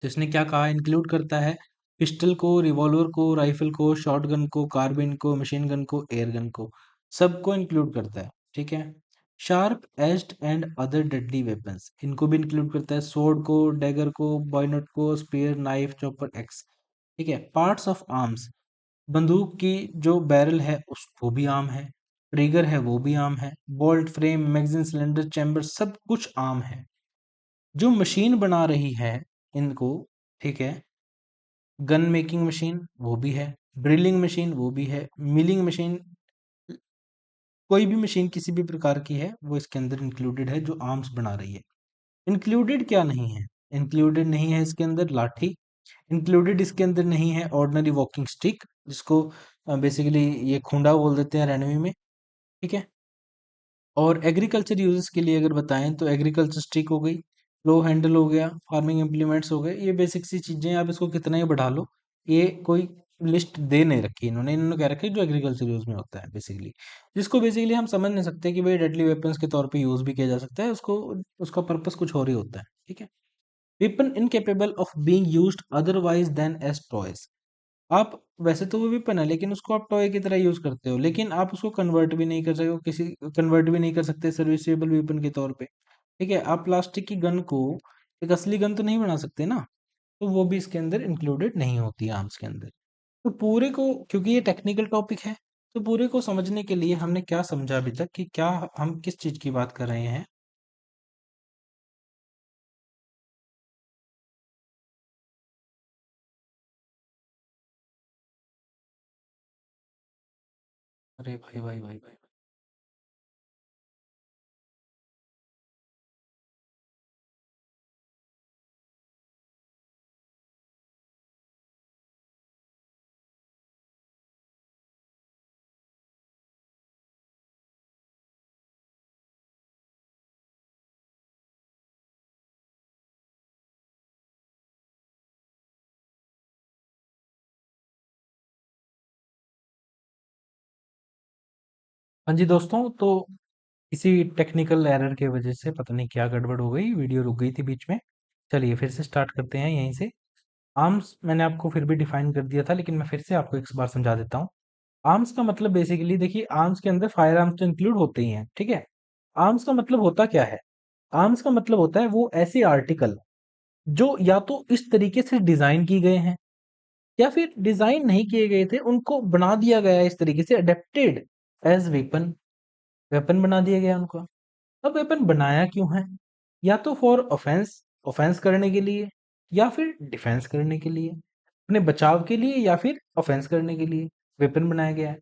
तो इसने क्या कहा? इंक्लूड करता है पिस्टल को, रिवॉल्वर को, राइफल को, शॉटगन को, कार्बिन को, मशीन गन को, एयर गन को, सबको इंक्लूड करता है। ठीक है, sharp edged and other deadly weapons, इनको भी इंक्लूड करता है, सोर्ड को, डैगर को, बॉयनट को, स्पीयर, नाइफ, चॉपर, एक्स। ठीक है, पार्ट्स ऑफ आर्म्स, बंदूक की जो बैरल है उसको भी आर्म है, ट्रिगर है वो भी आर्म है, bolt, frame, magazine, cylinder, chamber, सब कुछ आर्म है। जो मशीन बना रही है इनको, ठीक है, गन मेकिंग मशीन वो भी है, ड्रिलिंग मशीन वो भी है, मिलिंग मशीन, कोई भी मशीन किसी भी प्रकार की है वो इसके अंदर इंक्लूडेड है जो आर्म्स बना रही है। इंक्लूडेड क्या नहीं है? इंक्लूडेड नहीं है इसके अंदर लाठी, इंक्लूडेड इसके अंदर नहीं है ऑर्डिनरी वॉकिंग स्टिक, जिसको बेसिकली ये खूंडा बोल देते हैं रैनवी में। ठीक है, और एग्रीकल्चर यूजेस के लिए अगर बताएं तो एग्रीकल्चर स्टिक हो गई, लो हैंडल हो गया, फार्मिंग इम्प्लीमेंट्स हो गए, ये बेसिक सी चीजें, आप इसको कितना ही बढ़ा लो, ये कोई लिस्ट दे नहीं रखी इन्होंने, कह रखा है जो एग्रीकल्चर यूज में होता है बेसिकली, जिसको बेसिकली हम समझ नहीं सकते कि भाई डेडली वेपन्स के तौर पे यूज भी किया जा सकता है उसको, उसका पर्पस कुछ और ही होता है। ठीक है, weapon incapable of being used otherwise than as toys, आप वैसे तो वो वेपन है लेकिन उसको आप टॉय की तरह यूज करते हो, लेकिन आप उसको कन्वर्ट भी नहीं कर सकते हो, किसी कन्वर्ट भी नहीं कर सकते सर्विसेबल वेपन के तौर पे। ठीक है, आप प्लास्टिक की गन को एक असली गन तो नहीं बना सकते ना, तो वो भी इसके अंदर इंक्लूडेड नहीं होती है आर्म्स के अंदर। तो पूरे को, क्योंकि ये टेक्निकल टॉपिक है, तो पूरे को समझने के लिए हमने क्या समझा अभी तक, कि क्या हम किस चीज की बात कर रहे हैं? अरे भाई भाई भाई भाई। हाँ जी दोस्तों, तो किसी टेक्निकल एरर की वजह से पता नहीं क्या गड़बड़ हो गई, वीडियो रुक गई थी बीच में। चलिए फिर से स्टार्ट करते हैं यहीं से। आर्म्स मैंने आपको फिर भी डिफाइन कर दिया था, लेकिन मैं फिर से आपको एक बार समझा देता हूँ। आर्म्स का मतलब बेसिकली देखिए, आर्म्स के अंदर फायर आर्म्स तो इंक्लूड होते ही हैं, ठीक है। आर्म्स का मतलब होता क्या है? आर्म्स का मतलब होता है वो ऐसे आर्टिकल जो या तो इस तरीके से डिजाइन की गए हैं, या फिर डिजाइन नहीं किए गए थे, उनको बना दिया गया है इस तरीके से, अडेप्टेड एज वेपन। वेपन बना दिया गया उनको। अब वेपन बनाया क्यों है? या तो फॉर ऑफेंस, ऑफेंस करने के लिए, या फिर डिफेंस करने के लिए, अपने बचाव के लिए, या फिर ऑफेंस करने के लिए वेपन बनाया गया है।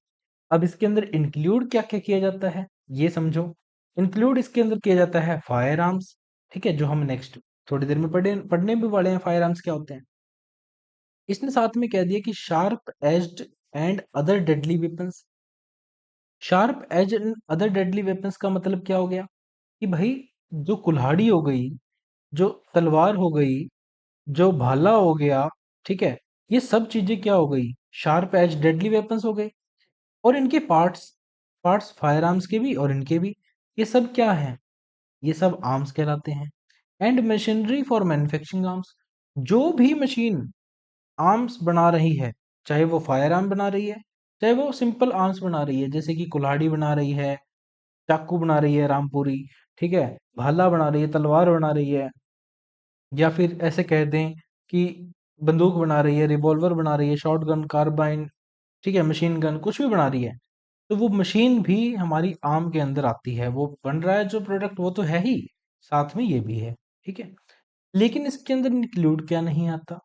अब इसके अंदर इंक्लूड क्या क्या किया जाता है, ये समझो। इंक्लूड इसके अंदर किया जाता है फायर आर्म्स, ठीक है, जो हम नेक्स्ट थोड़ी देर में पढ़ने भी वाले हैं, फायर आर्म्स क्या होते हैं। इसने साथ में कह दिया कि sharp edged and other deadly weapons. Sharp edge and other deadly weapons का मतलब क्या हो गया? कि भाई, जो कुल्हाड़ी हो गई, जो तलवार हो गई, जो भाला हो गया, ठीक है, ये सब चीजें क्या हो गई? शार्प एज डेडली वेपन्स हो गए। और इनके पार्ट्स, पार्ट्स फायर आर्म्स के भी और इनके भी, ये सब क्या है? ये सब आर्म्स कहलाते हैं। And machinery for manufacturing arms. जो भी मशीन आर्म्स बना रही है, चाहे वो फायर आर्म बना रही है, चाहे वो सिंपल आर्म्स बना रही है, जैसे कि कुल्हाड़ी बना रही है, चाकू बना रही है रामपुरी, ठीक है, भाला बना रही है, तलवार बना रही है, या फिर ऐसे कह दें कि बंदूक बना रही है, रिवॉल्वर बना रही है, शॉर्ट गन, कार्बाइन, ठीक है, मशीन गन, कुछ भी बना रही है, तो वो मशीन भी हमारी आर्म के अंदर आती है। वो बन रहा है जो प्रोडक्ट, वो तो है ही, साथ में ये भी है, ठीक है। लेकिन इसके अंदर इंक्लूड क्या नहीं आता?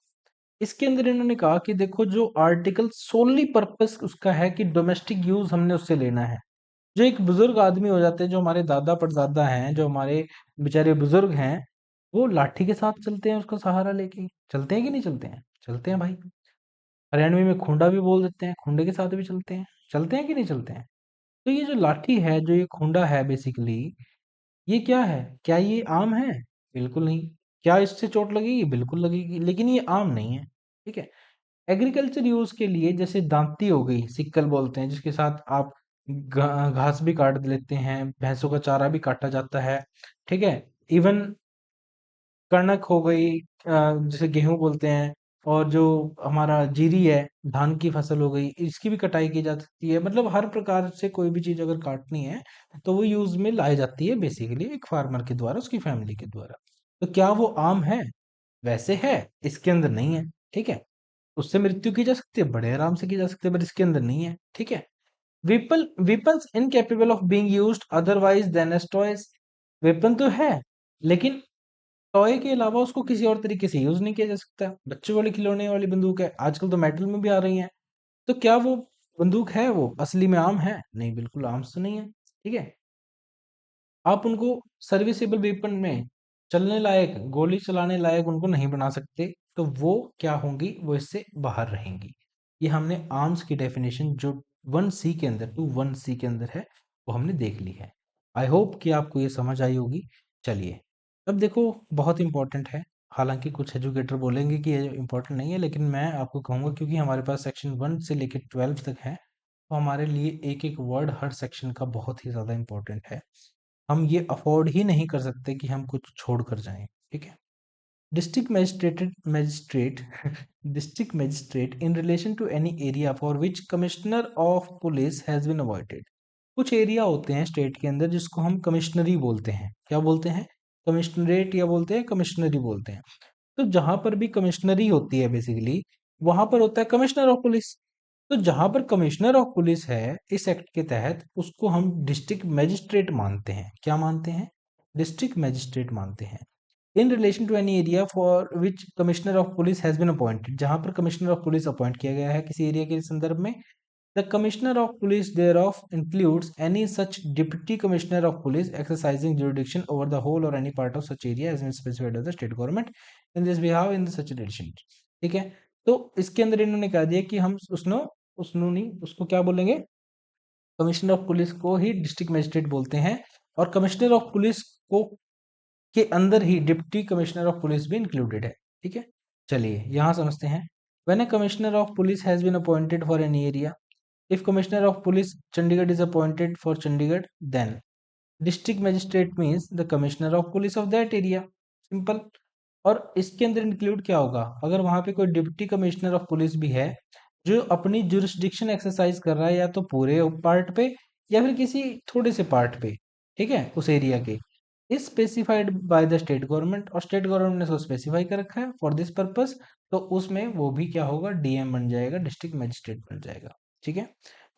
इसके अंदर इन्होंने कहा कि देखो, जो आर्टिकल सोली पर्पस उसका है कि डोमेस्टिक यूज हमने उससे लेना है। जो एक बुजुर्ग आदमी हो जाते हैं, जो हमारे दादा परदादा हैं, जो हमारे बेचारे बुजुर्ग हैं, वो लाठी के साथ चलते हैं, उसका सहारा लेके चलते हैं कि नहीं चलते हैं? चलते हैं भाई। हरियाणवी में खूंडा भी बोल देते हैं, खूंडे के साथ भी चलते हैं कि नहीं चलते हैं? तो ये जो लाठी है, जो ये खूंडा है बेसिकली, ये क्या है? क्या ये आम है? बिल्कुल नहीं। क्या इससे चोट लगेगी? बिल्कुल लगेगी, लेकिन ये आम नहीं है, ठीक है। एग्रीकल्चर यूज के लिए, जैसे दांती हो गई, सिक्कल बोलते हैं, जिसके साथ आप घास भी काट लेते हैं, भैंसों का चारा भी काटा जाता है, ठीक है। इवन कणक हो गई, जिसे गेहूं बोलते हैं, और जो हमारा जीरी है, धान की फसल हो गई, इसकी भी कटाई की जा सकती है। मतलब हर प्रकार से कोई भी चीज अगर काटनी है, तो वो यूज में लाई जाती है बेसिकली, एक फार्मर के द्वारा, उसकी फैमिली के द्वारा। तो क्या वो आम है? वैसे है, इसके अंदर नहीं है, ठीक है। उससे मृत्यु की जा सकती है, बड़े आराम से की जा सकती है, पर इसके अंदर नहीं है, ठीक है। Weapons incapable of being used otherwise than as toys. Weapon तो है, लेकिन टॉय के अलावा उसको किसी और तरीके से यूज नहीं किया जा सकता। बच्चों वाली खिलौने वाली बंदूक है, आजकल तो मेटल में भी आ रही है। तो क्या वो बंदूक है, वो असली में आम है? नहीं, बिल्कुल आम तो नहीं है, ठीक है। आप उनको सर्विसेबल वेपन में, चलने लायक, गोली चलाने लायक उनको नहीं बना सकते। तो वो क्या होंगी? वो इससे बाहर रहेंगी। ये हमने आर्म्स की डेफिनेशन जो 1C के अंदर, 21C के अंदर है, वो हमने देख ली है। आई होप कि आपको ये समझ आई होगी। चलिए, अब देखो, बहुत इंपॉर्टेंट है। हालांकि कुछ एजुकेटर बोलेंगे कि ये इंपॉर्टेंट नहीं है, लेकिन मैं आपको कहूँगा, क्योंकि हमारे पास सेक्शन 1 से लेकर 12 तक है, तो हमारे लिए एक एक वर्ड हर सेक्शन का बहुत ही ज़्यादा इंपॉर्टेंट है। हम ये अफोर्ड ही नहीं कर सकते कि हम कुछ छोड़ कर जाएं, ठीक है। District magistrate district magistrate in relation to any area for which commissioner of police has been avoided. कुछ एरिया होते हैं स्टेट के अंदर जिसको हम कमिश्नरी बोलते हैं। क्या बोलते हैं? कमिश्नरेट, या बोलते हैं कमिश्नरी बोलते हैं। तो जहां पर भी कमिश्नरी होती है बेसिकली, वहां पर होता है कमिश्नर ऑफ पुलिस। तो जहां पर कमिश्नर ऑफ पुलिस है इस एक्ट के तहत, उसको हम डिस्ट्रिक्ट मैजिस्ट्रेट मानते हैं। क्या मानते हैं? डिस्ट्रिक्ट मैजिस्ट्रेट मानते हैं। In relation to any area for which commissioner of police has been appointed, जहां पर कमिश्नर ऑफ पुलिस अपॉइंट किया गया है किसी एरिया के संदर्भ में, The commissioner of police thereof includes any such deputy commissioner of police exercising jurisdiction over the whole or any part of such area as specified by the state government in this behalf in such relation. ठीक है, तो इसके अंदर इन्होंने कह दिया कि हम उसनो नहीं, उसको क्या बोलेंगे, कमिश्नर ऑफ पुलिस को ही डिस्ट्रिक्ट मजिस्ट्रेट बोलते हैं, और कमिश्नर ऑफ पुलिस को के अंदर ही डिप्टी कमिश्नर ऑफ पुलिस भी इंक्लूडेड है। ठीक है, चलिए यहां समझते हैं। When a commissioner of police has been appointed for any area, if commissioner of police Chandigarh is appointed for Chandigarh, then district magistrate means the commissioner of police of that area. Simple. और इसके अंदर इंक्लूड क्या होगा, अगर वहां पे कोई deputy commissioner of police भी है जो अपनी जुरिस्डिक्शन एक्सरसाइज कर रहा है, या तो पूरे पार्ट पे या फिर किसी थोड़े से पार्ट पे, ठीक है, उस एरिया के, is specified by the state government, और स्टेट गवर्नमेंट ने उसको स्पेसिफाई कर रखा है फॉर दिस पर्पस, तो उसमें वो भी क्या होगा, डीएम बन जाएगा, डिस्ट्रिक्ट मजिस्ट्रेट बन जाएगा। ठीक है,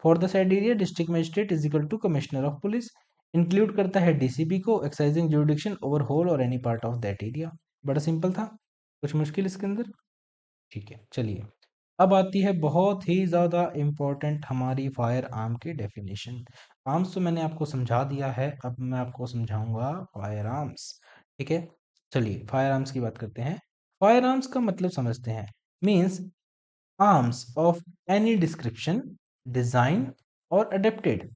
for the side area district magistrate is equal to commissioner of police, include करता है डीसीपी को, exercising jurisdiction over whole or any part of that area. बड़ा सिंपल था, कुछ मुश्किल इसके अंदर। ठीक है, चलिए अब आती है बहुत ही ज़्यादा इम्पोर्टेंट हमारी फायर आर्म की डेफिनेशन। आर्म्स तो मैंने आपको समझा दिया है, अब मैं आपको समझाऊंगा फायर आर्म्स। ठीक है, चलिए फायर आर्म्स की बात करते हैं। फायर आर्म्स का मतलब समझते हैं, means arms of any description, design और अडेप्टेड,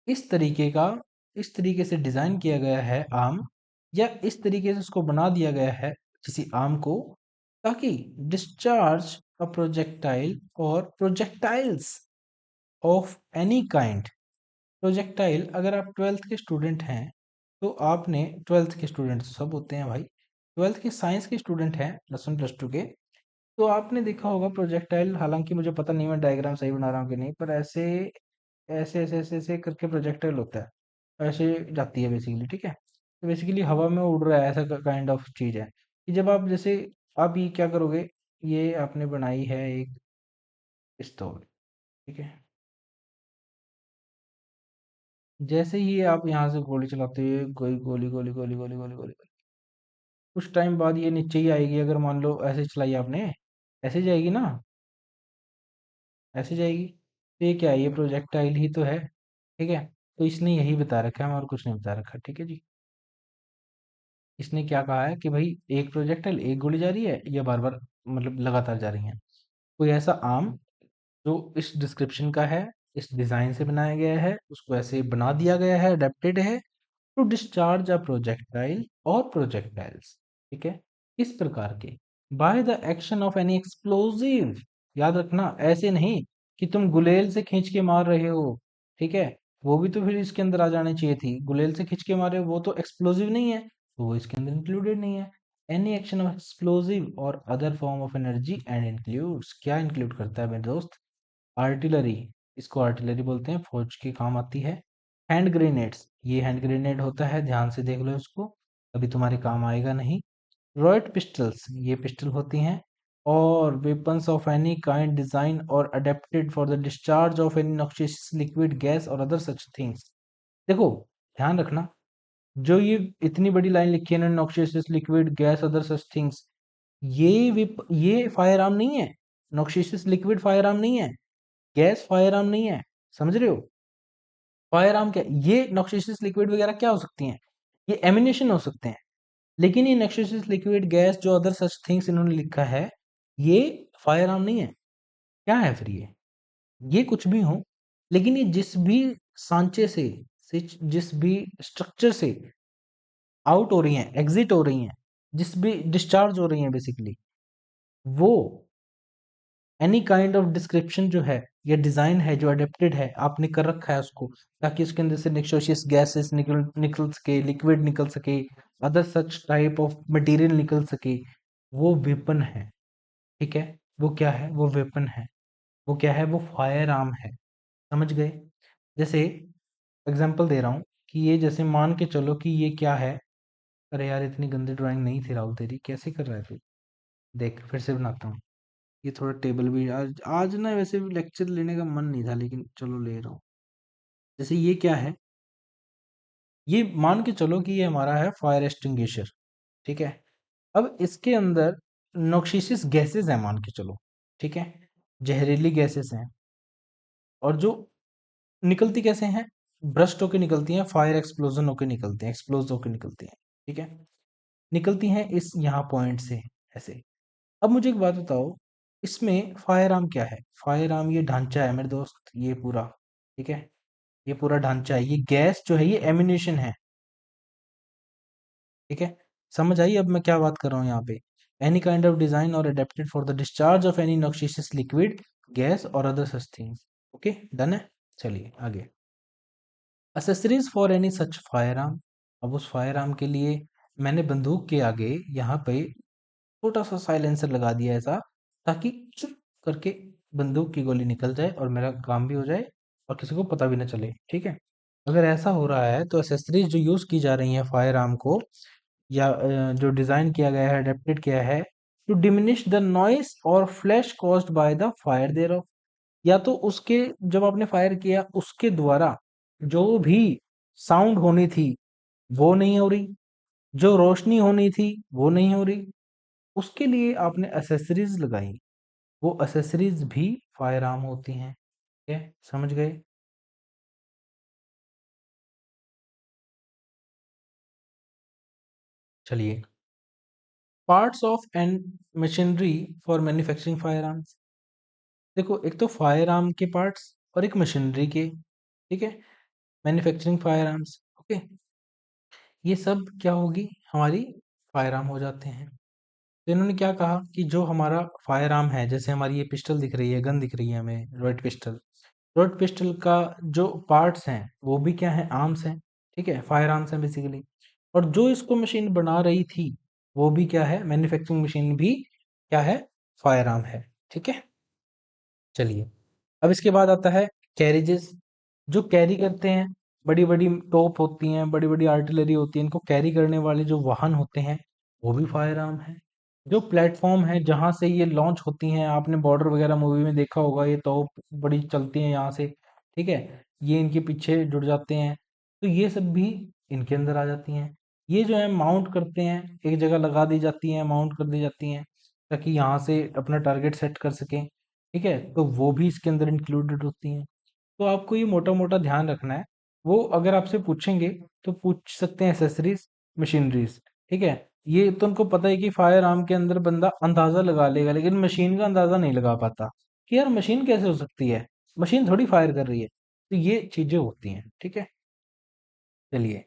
इस तरीके का, इस तरीके से डिजाइन किया गया है आर्म, या इस तरीके से उसको बना दिया गया है किसी आर्म को, ताकि डिस्चार्ज अ प्रोजेक्टाइल और projectiles of any kind. Projectile, अगर आप ट्वेल्थ के स्टूडेंट हैं तो आपने, ट्वेल्थ के स्टूडेंट सब होते हैं भाई, ट्वेल्थ के साइंस के स्टूडेंट हैं, +1 +2 के, तो आपने देखा होगा प्रोजेक्टाइल, हालांकि मुझे पता नहीं मैं डायग्राम सही बना रहा हूँ कि नहीं, पर ऐसे ऐसे ऐसे ऐसे ऐसे करके प्रोजेक्टाइल होता है, ऐसे जाती है बेसिकली। ठीक है, तो बेसिकली हवा में उड़ रहा है, ऐसा काइंड ऑफ चीज है कि जब आप जैसे, आप ये क्या करोगे, ये आपने बनाई है एक पिस्तौल, ठीक है, जैसे ही आप यहाँ से गोली चलाते हुए, गोली गोली गोली गोली गोली गोली गोली, कुछ टाइम बाद ये नीचे ही आएगी, अगर मान लो ऐसे चलाई आपने, ऐसे जाएगी ना, ऐसे जाएगी, तो ये क्या है, ये प्रोजेक्टाइल ही तो है। ठीक है, तो इसने यही बता रखा है, और कुछ नहीं बता रखा। ठीक है जी, इसने क्या कहा है कि भाई एक प्रोजेक्टाइल, एक गोली जा रही है, या बार बार मतलब लगातार जा रही है, कोई ऐसा आर्म जो इस डिस्क्रिप्शन का है, इस डिजाइन से बनाया गया है, उसको ऐसे बना दिया गया है, अडेप्टेड है टू डिस्चार्ज अ प्रोजेक्टाइल और प्रोजेक्टाइल्स। ठीक है, इस प्रकार के, by the action of any explosive, याद रखना ऐसे नहीं कि तुम गुलेल से खींच के मार रहे हो। ठीक है, वो भी तो फिर इसके अंदर आ जानी चाहिए थी, गुलेल से खींच के मारे वो तो एक्सप्लोजिव नहीं है, तो वो इसके अंदर इंक्लूडेड नहीं है। एनी एक्शन ऑफ एक्सप्लोजिव और other form of energy and includes, क्या इंक्लूड करता है मेरे दोस्त, आर्टिलरी, इसको आर्टिलरी बोलते हैं, फौज के काम आती है। हैंड ग्रेनेड्स, ये हैंड ग्रेनेड होता है, ध्यान से देख लो इसको, अभी तुम्हारे काम आएगा नहीं। रॉयट पिस्टल्स, ये पिस्टल होती हैं। और weapons of any kind design और adapted for the discharge of any noxious liquid gas और अदर सच थिंग्स। देखो, ध्यान रखना, जो ये इतनी बड़ी लाइन लिखी है ना, noxious liquid gas other such things, ये फायर आर्म नहीं है, नॉक्शियस लिक्विड फायर आर्म नहीं है, गैस फायर आर्म नहीं है, समझ रहे हो। फायर आर्म क्या, ये नॉक्शियस लिक्विड वगैरह क्या हो सकती हैं, ये एमिनेशन हो सकते हैं, लेकिन ये नॉक्शियस लिक्विड गैस जो अदर सच थिंग्स इन्होंने लिखा है, ये फायर आर्म नहीं है। क्या है फिर ये कुछ भी हो, लेकिन ये जिस भी सांचे से जिस भी स्ट्रक्चर से आउट हो रही हैं, एग्जिट हो रही हैं, जिस भी डिस्चार्ज हो रही हैं बेसिकली, वो एनी काइंड ऑफ डिस्क्रिप्शन जो है, या डिजाइन है जो अडेप्टेड है, आपने कर रखा है उसको, ताकि उसके अंदर से निक्सोशियस गैसेस निकल निकल सके, लिक्विड निकल सके, other such type of material निकल सके, वो वेपन है। ठीक है, वो क्या है, वो वेपन है, वो क्या है, वो फायर आर्म है। समझ गए। जैसे एग्जांपल दे रहा हूँ कि ये, जैसे मान के चलो कि ये क्या है, अरे यार इतनी गंदी ड्राइंग नहीं थी राहुल तेरी, कैसे कर रहा है तू, देख फिर से बनाता हूँ। ये थोड़ा टेबल भी, आज आज ना वैसे भी लेक्चर लेने का मन नहीं था, लेकिन चलो ले रहा हूँ। जैसे ये क्या है, ये मान के चलो कि ये हमारा है फायर एक्सटिंग्विशर। ठीक है, अब इसके अंदर नॉक्सियस गैसेस हैं, मान के चलो, ठीक है, जहरीली गैसेस हैं, और जो निकलती कैसे हैं, ब्रस्ट होके निकलती हैं, फायर एक्सप्लोजन होके निकलती हैं, एक्सप्लोज होके निकलती हैं, ठीक है, निकलती हैं इस यहाँ पॉइंट से ऐसे। अब मुझे एक बात बताओ, इसमें फायर आर्म क्या है? फायर आर्म ये ढांचा है मेरे दोस्त, ये पूरा, ठीक है, ये पूरा ढांचा है, ये गैस जो है ये एमिनेशन है, ठीक है, समझ आई अब मैं क्या बात कर रहा हूँ यहाँ पे? एनी काइंड ऑफ डिजाइन और adapted for the discharge of any noxious liquid, gas और other such things. Okay, done है, चलिए आगे। Accessories for any such firearm. अब उस फायर आर्म के लिए मैंने बंदूक के आगे यहाँ पे छोटा सा साइलेंसर लगा दिया ऐसा, ताकि चुप करके बंदूक की गोली निकल जाए और मेरा काम भी हो जाए और किसी को पता भी ना चले, ठीक है। अगर ऐसा हो रहा है तो एसेसरीज जो यूज की जा रही हैं फायर आर्म को, या जो डिजाइन किया गया है, अडेप्टेड किया है to diminish the noise or flash caused by the fire there, या तो उसके, जब आपने फायर किया उसके द्वारा जो भी साउंड होनी थी वो नहीं हो रही, जो रोशनी होनी थी वो नहीं हो रही, उसके लिए आपने एसेसरीज लगाई, वो एसेसरीज भी फायर आर्म होती हैं, ठीक है, समझ गए? चलिए, parts of and machinery for manufacturing fire arms. देखो, एक तो फायर आर्म के पार्ट्स और एक मशीनरी के, ठीक है, मैन्युफैक्चरिंग फायर आर्म्स, ओके, ये सब क्या होगी, हमारी फायर आर्म हो जाते हैं। तो इन्होंने क्या कहा कि जो हमारा फायर आर्म है, जैसे हमारी ये पिस्टल दिख रही है, गन दिख रही है हमें, रोड पिस्टल, रोड पिस्टल का जो पार्ट्स हैं वो भी क्या है, आर्म्स हैं, ठीक है, फायर आर्म्स हैं बेसिकली। और जो इसको मशीन बना रही थी वो भी क्या है, मैन्युफैक्चरिंग मशीन भी क्या है, फायर आर्म है, ठीक है। चलिए, अब इसके बाद आता है कैरिजेस, जो कैरी करते हैं, बड़ी बड़ी तोप होती हैं, बड़ी बड़ी आर्टिलरी होती है, इनको कैरी करने वाले जो वाहन होते हैं वो भी फायर आर्म है। जो प्लेटफॉर्म है जहाँ से ये लॉन्च होती हैं, आपने बॉर्डर वगैरह मूवी में देखा होगा, ये तोप बड़ी चलती हैं यहाँ से, ठीक है, ये इनके पीछे जुड़ जाते हैं, तो ये सब भी इनके अंदर आ जाती हैं। ये जो है माउंट करते हैं, एक जगह लगा दी जाती हैं, माउंट कर दी जाती हैं, ताकि यहाँ से अपना टारगेट सेट कर सकें, ठीक है, तो वो भी इसके अंदर इंक्लूडेड होती हैं। तो आपको ये मोटा मोटा ध्यान रखना है। वो अगर आपसे पूछेंगे तो पूछ सकते हैं एसेसरीज, मशीनरीज, ठीक है, ये तो उनको पता है कि फायर आर्म के अंदर बंदा अंदाजा लगा लेगा, लेकिन मशीन का अंदाजा नहीं लगा पाता कि यार मशीन कैसे हो सकती है, मशीन थोड़ी फायर कर रही है, तो ये चीजें होती हैं, ठीक है। चलिए,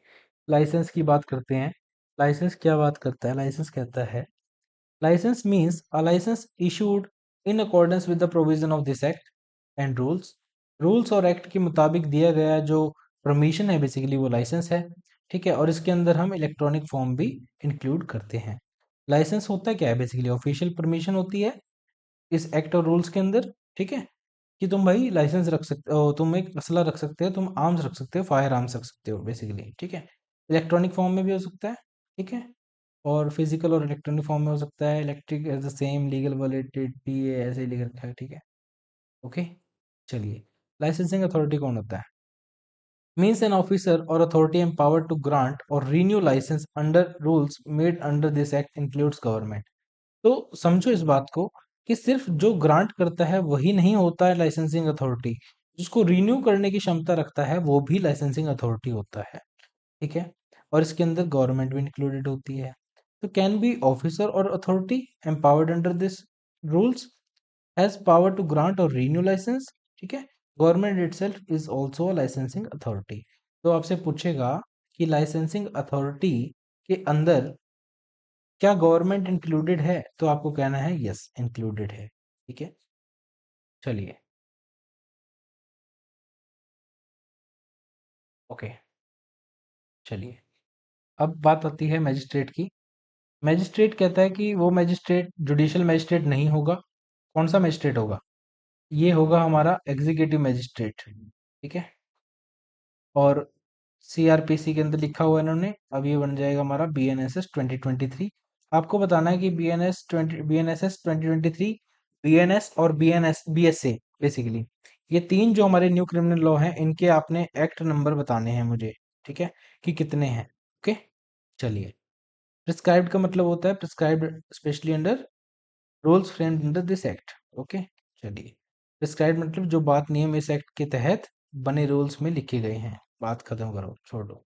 लाइसेंस की बात करते हैं। लाइसेंस क्या बात करता है, लाइसेंस कहता है, license means a license issued in accordance with the provision of this act and rules। Rules और एक्ट के मुताबिक दिया गया जो परमिशन है बेसिकली वो लाइसेंस है, ठीक है, और इसके अंदर हम इलेक्ट्रॉनिक फॉर्म भी इंक्लूड करते हैं। लाइसेंस होता क्या है, बेसिकली ऑफिशियल परमिशन होती है इस एक्ट और रूल्स के अंदर, ठीक है, कि तुम भाई लाइसेंस रख सकते हो, तुम एक असला रख सकते हो, तुम आर्म्स रख सकते हो, फायर आर्म्स रख सकते हो बेसिकली, ठीक है। इलेक्ट्रॉनिक फॉर्म में भी हो सकता है, ठीक है, और फिजिकल और इलेक्ट्रॉनिक फॉर्म में हो सकता है, electric as the same legal validity ऐसे ही लिख रखा है, ठीक है, ओके। चलिए, लाइसेंसिंग अथॉरिटी कौन होता है? मीन्स एन ऑफिसर और authority empowered to grant or renew licence under rules made under this act includes government. तो समझो इस बात को कि सिर्फ जो ग्रांट करता है वही नहीं होता है लाइसेंसिंग अथॉरिटी, जिसको रिन्यू करने की क्षमता रखता है वो भी लाइसेंसिंग अथॉरिटी होता है, ठीक है, और इसके अंदर गवर्नमेंट भी इंक्लूडेड होती है। तो कैन बी ऑफिसर और authority empowered under this rules has power to grant or renew licence, ठीक है। Government itself is also a licensing authority. तो आपसे पूछेगा कि लाइसेंसिंग अथॉरिटी के अंदर क्या गवर्नमेंट इंक्लूडेड है, तो आपको कहना है यस इंक्लूडेड है, ठीक है। चलिए, ओके, चलिए, अब बात आती है मैजिस्ट्रेट की। मैजिस्ट्रेट कहता है कि वो मैजिस्ट्रेट जुडिशियल मैजिस्ट्रेट नहीं होगा। कौन सा मैजिस्ट्रेट होगा? ये होगा हमारा एग्जीक्यूटिव मैजिस्ट्रेट, ठीक है, और सीआरपीसी के अंदर लिखा हुआ है इन्होंने, अब ये बन जाएगा हमारा बीएनएसएस 2023। आपको बताना है कि बीएनएसएस 2023, बीएनएस और बीएसए बेसिकली, ये तीन जो हमारे न्यू क्रिमिनल लॉ हैं इनके आपने एक्ट नंबर बताने हैं मुझे, ठीक है, कि कितने हैं, ओके। चलिए, प्रिस्क्राइब्ड का मतलब होता है prescribed specially under rules framed under this act, okay. चलिए, प्रिस्क्राइब मतलब जो बात नियम इस एक्ट के तहत बने रूल्स में लिखे गए हैं। बात खत्म करो, छोड़ो।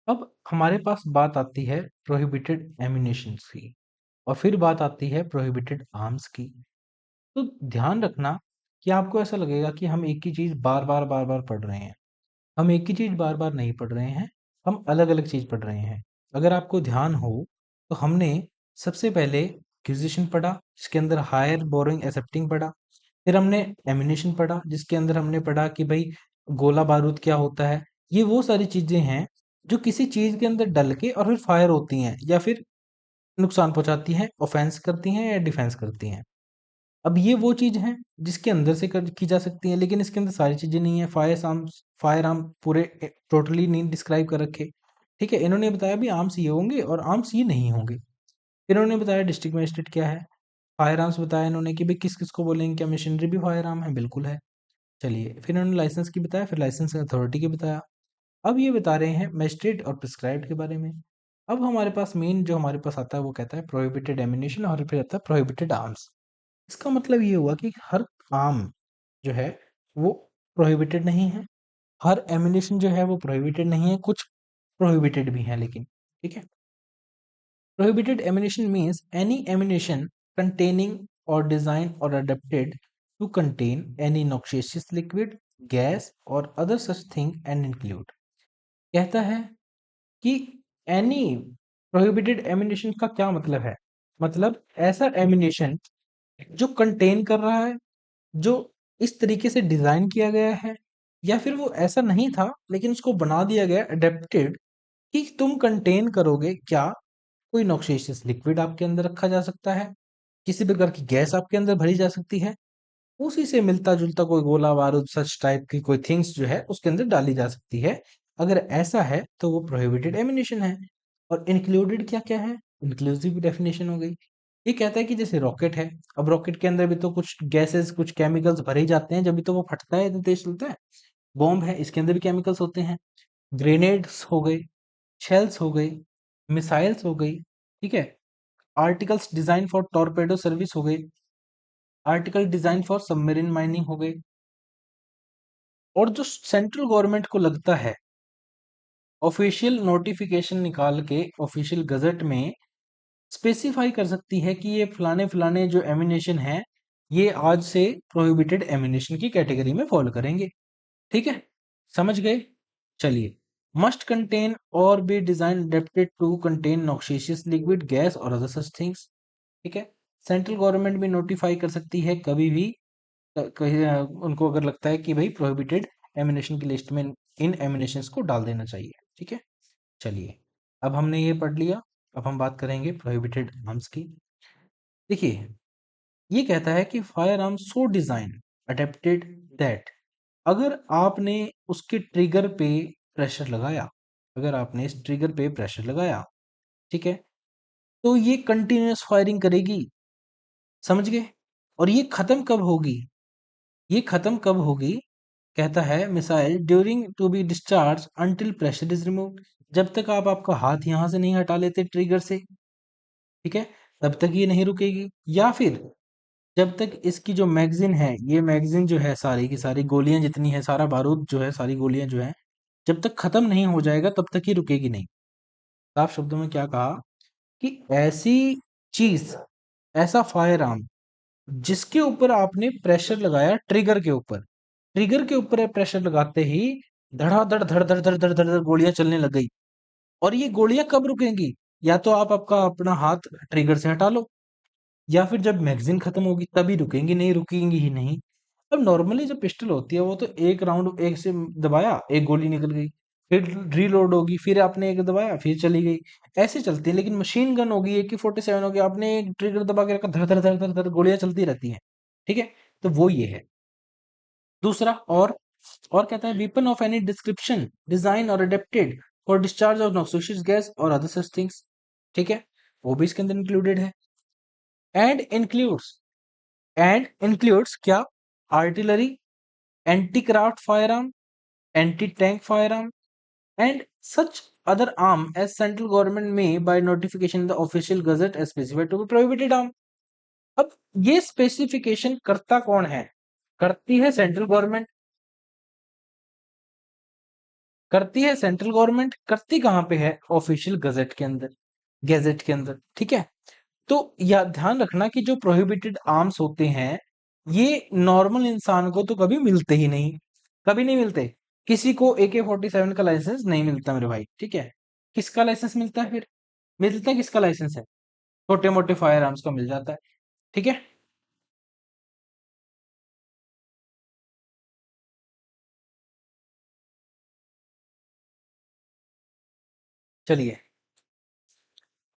अब हमारे पास बात आती है प्रोहिबिटेड एम्यूनेशंस की, और फिर बात आती है प्रोहिबिटेड आर्म्स की। तो ध्यान रखना कि आपको ऐसा लगेगा कि हम एक ही चीज बार बार बार बार पढ़ रहे हैं। हम एक ही चीज बार बार नहीं पढ़ रहे हैं, हम अलग अलग चीज पढ़ रहे हैं। अगर आपको ध्यान हो तो हमने सबसे पहले एक्विजिशन पढ़ा, जिसके अंदर हायर बोरोइंग एक्सेप्टिंग पढ़ा। फिर हमने एमिनेशन पढ़ा, जिसके अंदर हमने पढ़ा कि भाई गोला बारूद क्या होता है। ये वो सारी चीजें हैं जो किसी चीज के अंदर डल के और फिर फायर होती हैं, या फिर नुकसान पहुंचाती हैं, ऑफेंस करती हैं या डिफेंस करती हैं। अब ये वो चीज है जिसके अंदर से की जा सकती है, लेकिन इसके अंदर सारी चीजें नहीं है। फायर आर्म पूरे टोटली नहीं डिस्क्राइब कर रखे। ठीक है, इन्होंने बताया भी आर्म्स ये होंगे और आर्म्स ये नहीं होंगे। फिर इन्होंने बताया डिस्ट्रिक्ट मजिस्ट्रेट क्या है। फायर आर्म्स बताया इन्होंने कि भाई किस किस को बोलेंगे, क्या मशीनरी भी फायर आर्म है, बिल्कुल है। चलिए, फिर इन्होंने लाइसेंस की बताया, फिर लाइसेंस अथॉरिटी की बताया। अब ये बता रहे हैं मजिस्ट्रेट और प्रिस्क्राइब्ड के बारे में। अब हमारे पास मेन जो हमारे पास आता है वो कहता है प्रोहिबिटेड एमिनेशन, और फिर आता है प्रोहिबिटेड आर्म्स। इसका मतलब ये हुआ कि हर आर्म जो है वो प्रोहिबिटेड नहीं है, हर एमिनेशन जो है वो प्रोहिबिटेड नहीं है, कुछ प्रोहिबिटेड भी है लेकिन। ठीक है, prohibited ammunition means any ammunition containing or designed or adapted to contain any noxious liquid, gas or other such thing and include। कहता है कि एनी प्रोहिबिटेड एमिनेशन का क्या मतलब है। मतलब ऐसा एमिनेशन जो कंटेन कर रहा है, जो इस तरीके से डिजाइन किया गया है, या फिर वो ऐसा नहीं था लेकिन उसको बना दिया गया अडेप्टेड, कि तुम कंटेन करोगे क्या, कोई नॉक्सियस लिक्विड आपके अंदर रखा जा सकता है, किसी प्रकार की गैस आपके अंदर भरी जा सकती है, उसी से मिलता जुलता कोई गोला बारूद सच टाइप की कोई थिंग्स जो है उसके अंदर डाली जा सकती है। अगर ऐसा है तो वो प्रोहिबिटेड एमिनेशन है। और इंक्लूडेड क्या क्या है, इंक्लूसिव डेफिनेशन हो गई। ये कहता है कि जैसे रॉकेट है, अब रॉकेट के अंदर भी तो कुछ गैसेस कुछ केमिकल्स भरे ही जाते हैं, जब भी तो वो फटता है तो तेज चलता है। बॉम्ब है, इसके अंदर भी केमिकल्स होते हैं। ग्रेनेड्स हो गए, शेल्स हो गई, मिसाइल्स हो गई। ठीक है, articles design for torpedo service हो गई, article design for submarine mining हो गई। और जो सेंट्रल गवर्नमेंट को लगता है ऑफिशियल नोटिफिकेशन निकाल के ऑफिशियल गजट में स्पेसिफाई कर सकती है कि ये फलाने फलाने जो एमिनेशन है ये आज से प्रोहिबिटेड एमिनेशन की कैटेगरी में फॉलो करेंगे। ठीक है, समझ गए। चलिए, must contain or be design adapted to contain noxious liquid gas और अदर सच थिंग्स। ठीक है, सेंट्रल गवर्नमेंट भी नोटिफाई कर सकती है कभी भी, कहीं उनको अगर लगता है कि भाई प्रोहिबिटेड एमिनेशन की लिस्ट में इन एमिनेशंस को डाल देना चाहिए। ठीक है, चलिए, अब हमने ये पढ़ लिया। अब हम बात करेंगे प्रोहिबिटेड आर्म्स की। देखिए, ये कहता है कि fire arm so design adapted that, अगर आपने उसके ट्रिगर पे प्रेशर लगाया, अगर आपने इस ट्रिगर पे प्रेशर लगाया, ठीक है, तो ये कंटिन्यूअस फायरिंग करेगी। समझ गए। और ये खत्म कब होगी, ये खत्म कब होगी, कहता है missile during to be discharge until pressure is removed, जब तक आप आपका हाथ यहां से नहीं हटा लेते ट्रिगर से। ठीक है, तब तक ये नहीं रुकेगी। या फिर जब तक इसकी जो मैगजीन है, ये मैगजीन जो है सारी की सारी गोलियां जितनी है, सारा बारूद जो है, सारी गोलियां जो है, जब तक खत्म नहीं हो जाएगा तब तक ये रुकेगी नहीं। साफ शब्दों में क्या कहा कि ऐसी चीज, ऐसा फायर आर्म जिसके ऊपर आपने प्रेशर लगाया ट्रिगर के ऊपर, ट्रिगर के ऊपर प्रेशर लगाते ही धड़ाधड़ धड़ धड़ धड़ धड़ धड़ धड़ गोलियां चलने लग गई। और ये गोलियां कब रुकेंगी, या तो आप आपका अपना हाथ ट्रिगर से हटा लो, या फिर जब मैगजीन खत्म होगी तभी रुकेंगी, नहीं रुकेंगी ही नहीं। अब नॉर्मली जो पिस्टल होती है वो तो एक राउंड एक से दबाया, एक गोली निकल गई, फिर रीलोड होगी, फिर आपने एक दबाया फिर चली गई, ऐसे चलती है। लेकिन मशीन गन होगी, AK-47 होगी, आपने एक ट्रिगर दबा के रखा, धर धर धर धर धर गोलियां चलती रहती हैं। ठीक है, तो वो ये है। दूसरा, और कहता है weapon of any description design और adapted for discharge of noxious gas और अदर सच थिंग्स। ठीक है, वो भी इसके अंदर इंक्लूडेड है। एंड इंक्लूड्स, एंड इंक्लूड्स क्या, artillery, anti craft firearm, anti tank firearm and such other arm as central government may by notification in the official gazette as specified to be prohibited arm। अब ये specification करता कौन है? करती है central government, करती है central government, करती कहाँ पे है? ऑफिशियल गजट के अंदर, गैजेट के अंदर, ठीक है। तो यह ध्यान रखना कि जो प्रोहिबिटेड आर्म्स होते हैं, ये नॉर्मल इंसान को तो कभी मिलते ही नहीं, कभी नहीं मिलते। किसी को AK-47 का लाइसेंस नहीं मिलता मेरे भाई, ठीक है। किसका लाइसेंस मिलता है फिर? मिलता है किसका लाइसेंस है? छोटे मोटे फायर आर्म्स का मिल जाता है, ठीक है। चलिए,